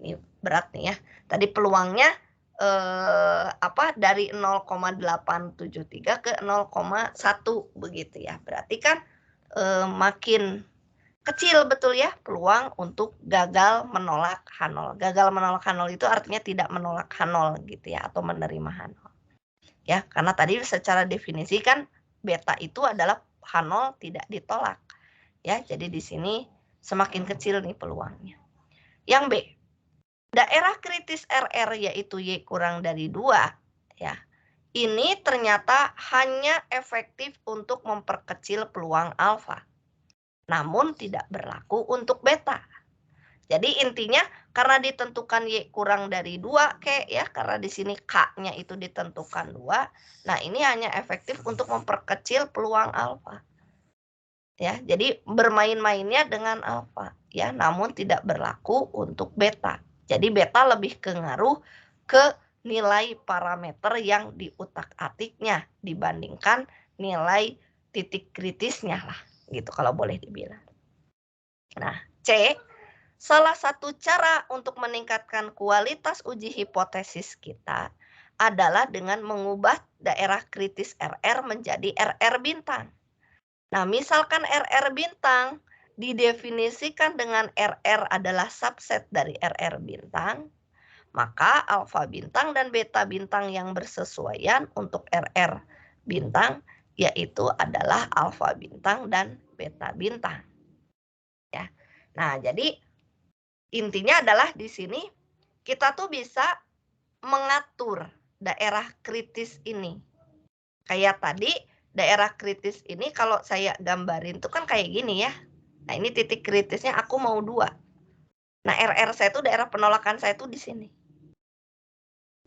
ini berat nih ya. Tadi peluangnya dari 0,873 ke 0,1 begitu ya. Berarti kan makin kecil betul ya peluang untuk gagal menolak H0. Gagal menolak H0 itu artinya tidak menolak H0 gitu ya, atau menerima H0. Ya, karena tadi secara definisi kan beta itu adalah H0 tidak ditolak. Ya, jadi di sini semakin kecil nih peluangnya. Yang B, daerah kritis RR yaitu Y kurang dari 2 ya. Ini ternyata hanya efektif untuk memperkecil peluang alfa. Namun tidak berlaku untuk beta. Jadi intinya karena ditentukan Y kurang dari 2 ya, karena di sini K-nya itu ditentukan 2. Nah, ini hanya efektif untuk memperkecil peluang alfa. Ya, jadi bermain-mainnya dengan alfa ya, namun tidak berlaku untuk beta. Jadi beta lebih ngaruh ke nilai parameter yang diutak-atiknya dibandingkan nilai titik kritisnya lah, gitu kalau boleh dibilang. Nah, C, salah satu cara untuk meningkatkan kualitas uji hipotesis kita adalah dengan mengubah daerah kritis RR menjadi RR bintang. Nah, misalkan RR bintang didefinisikan dengan RR adalah subset dari RR bintang, maka alfa bintang dan beta bintang yang bersesuaian untuk RR bintang yaitu adalah alfa bintang dan beta bintang. Ya. Nah, jadi intinya adalah di sini kita tuh bisa mengatur daerah kritis ini. Kayak tadi daerah kritis ini kalau saya gambarin tuh kan kayak gini ya. Nah, ini titik kritisnya aku mau 2. Nah, RR saya itu daerah penolakan saya itu di sini.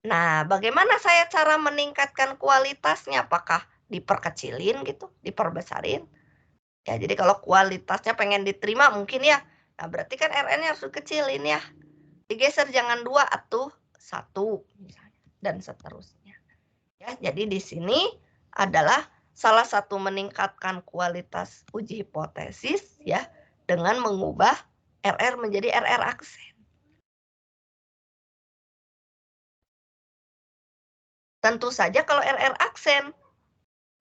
Nah, bagaimana saya cara meningkatkan kualitasnya? Apakah diperkecilin gitu, diperbesarin? Ya, jadi kalau kualitasnya pengen diterima mungkin ya. Nah, berarti kan RN-nya harus dikecilin ya. Digeser jangan 2 atuh 1 misalnya dan seterusnya. Ya, jadi di sini adalah salah satu meningkatkan kualitas uji hipotesis ya dengan mengubah RR menjadi RR aksen. Tentu saja kalau RR aksen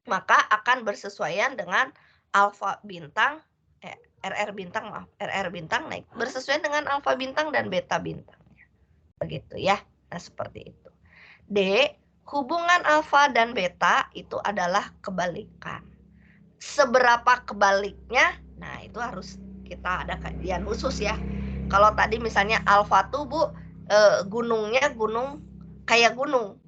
maka akan bersesuaian dengan alfa bintang RR bintang naik bersesuaian dengan alfa bintang dan beta bintangnya. Begitu ya. Nah, seperti itu. D, hubungan alfa dan beta itu adalah kebalikan. Seberapa kebaliknya? Nah, itu harus kita ada kajian khusus ya. Kalau tadi misalnya alfa tuh Bu, gunungnya gunung kayak gunung.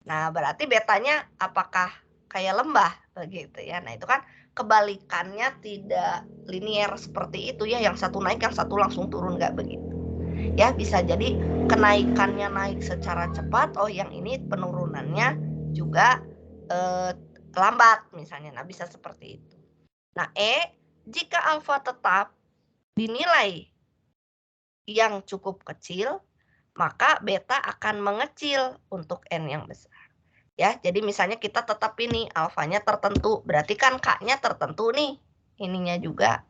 Nah, berarti betanya apakah kayak lembah begitu ya. Nah, itu kan kebalikannya tidak linear seperti itu ya, yang satu naik yang satu langsung turun, nggak begitu. Ya, bisa jadi kenaikannya naik secara cepat, oh yang ini penurunannya juga lambat misalnya. Nah, bisa seperti itu. Nah, jika alfa tetap dinilai yang cukup kecil, maka beta akan mengecil untuk N yang besar. Ya, jadi misalnya kita tetap ini alfanya tertentu, berarti kan K-nya tertentu nih, ininya juga.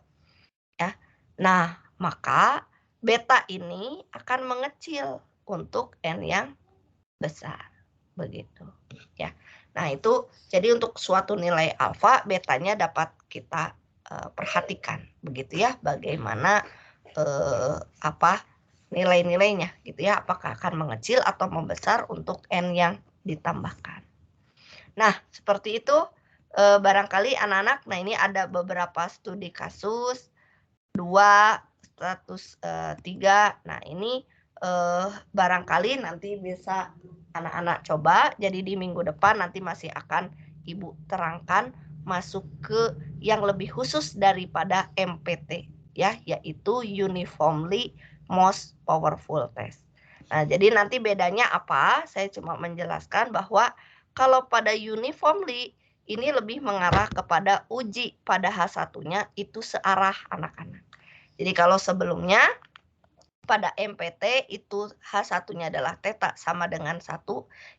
Ya. Nah, maka beta ini akan mengecil untuk N yang besar. Begitu. Ya. Nah, itu jadi untuk suatu nilai alfa, betanya dapat kita perhatikan. Begitu ya, bagaimana nilai-nilainya gitu ya, apakah akan mengecil atau membesar untuk N yang ditambahkan. Nah, seperti itu barangkali anak-anak, nah ini ada beberapa studi kasus 2, status 3. Nah, ini barangkali nanti bisa anak-anak coba. Jadi di minggu depan nanti masih akan Ibu terangkan masuk ke yang lebih khusus daripada MPT ya, yaitu Uniformly Most Powerful Test. Nah, jadi nanti bedanya apa? Saya cuma menjelaskan bahwa kalau pada uniformly ini lebih mengarah kepada uji pada H1-nya itu searah anak-anak. Jadi kalau sebelumnya pada MPT itu H1-nya adalah theta sama dengan 1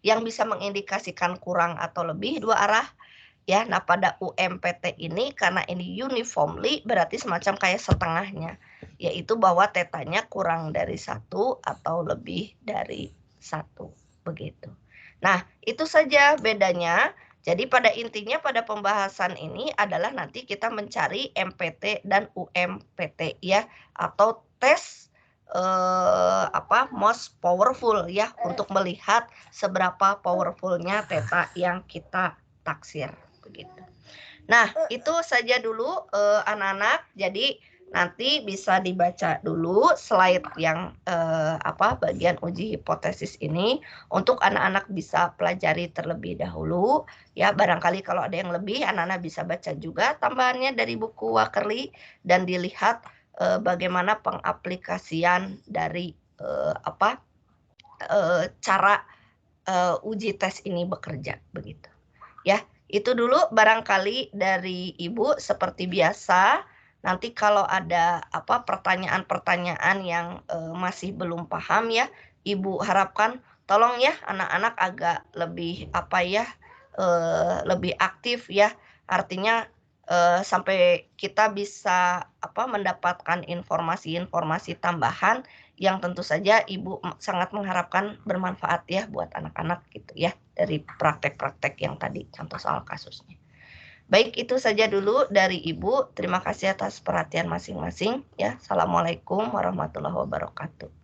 yang bisa mengindikasikan kurang atau lebih dua arah. Ya, nah pada UMPT ini karena ini uniformly berarti semacam kayak setengahnya, yaitu bahwa tetanya kurang dari 1 atau lebih dari 1 begitu. Nah, itu saja bedanya. Jadi pada intinya pada pembahasan ini adalah nanti kita mencari MPT dan UMPT ya, atau tes most powerful ya, untuk melihat seberapa powerfulnya theta yang kita taksir begitu. Nah, itu saja dulu anak-anak. Jadi nanti bisa dibaca dulu slide yang bagian uji hipotesis ini untuk anak-anak bisa pelajari terlebih dahulu. Ya, barangkali kalau ada yang lebih anak-anak bisa baca juga tambahannya dari buku Wakerly dan dilihat bagaimana pengaplikasian dari cara uji tes ini bekerja begitu. Ya, itu dulu barangkali dari Ibu seperti biasa. Nanti kalau ada pertanyaan-pertanyaan yang masih belum paham ya, Ibu harapkan tolong ya anak-anak agak lebih lebih aktif ya. Artinya sampai kita bisa mendapatkan informasi-informasi tambahan yang tentu saja Ibu sangat mengharapkan bermanfaat ya buat anak-anak gitu ya, dari praktek-praktek yang tadi contoh soal kasusnya. Baik, itu saja dulu dari Ibu. Terima kasih atas perhatian masing-masing ya. Assalamualaikum warahmatullahi wabarakatuh.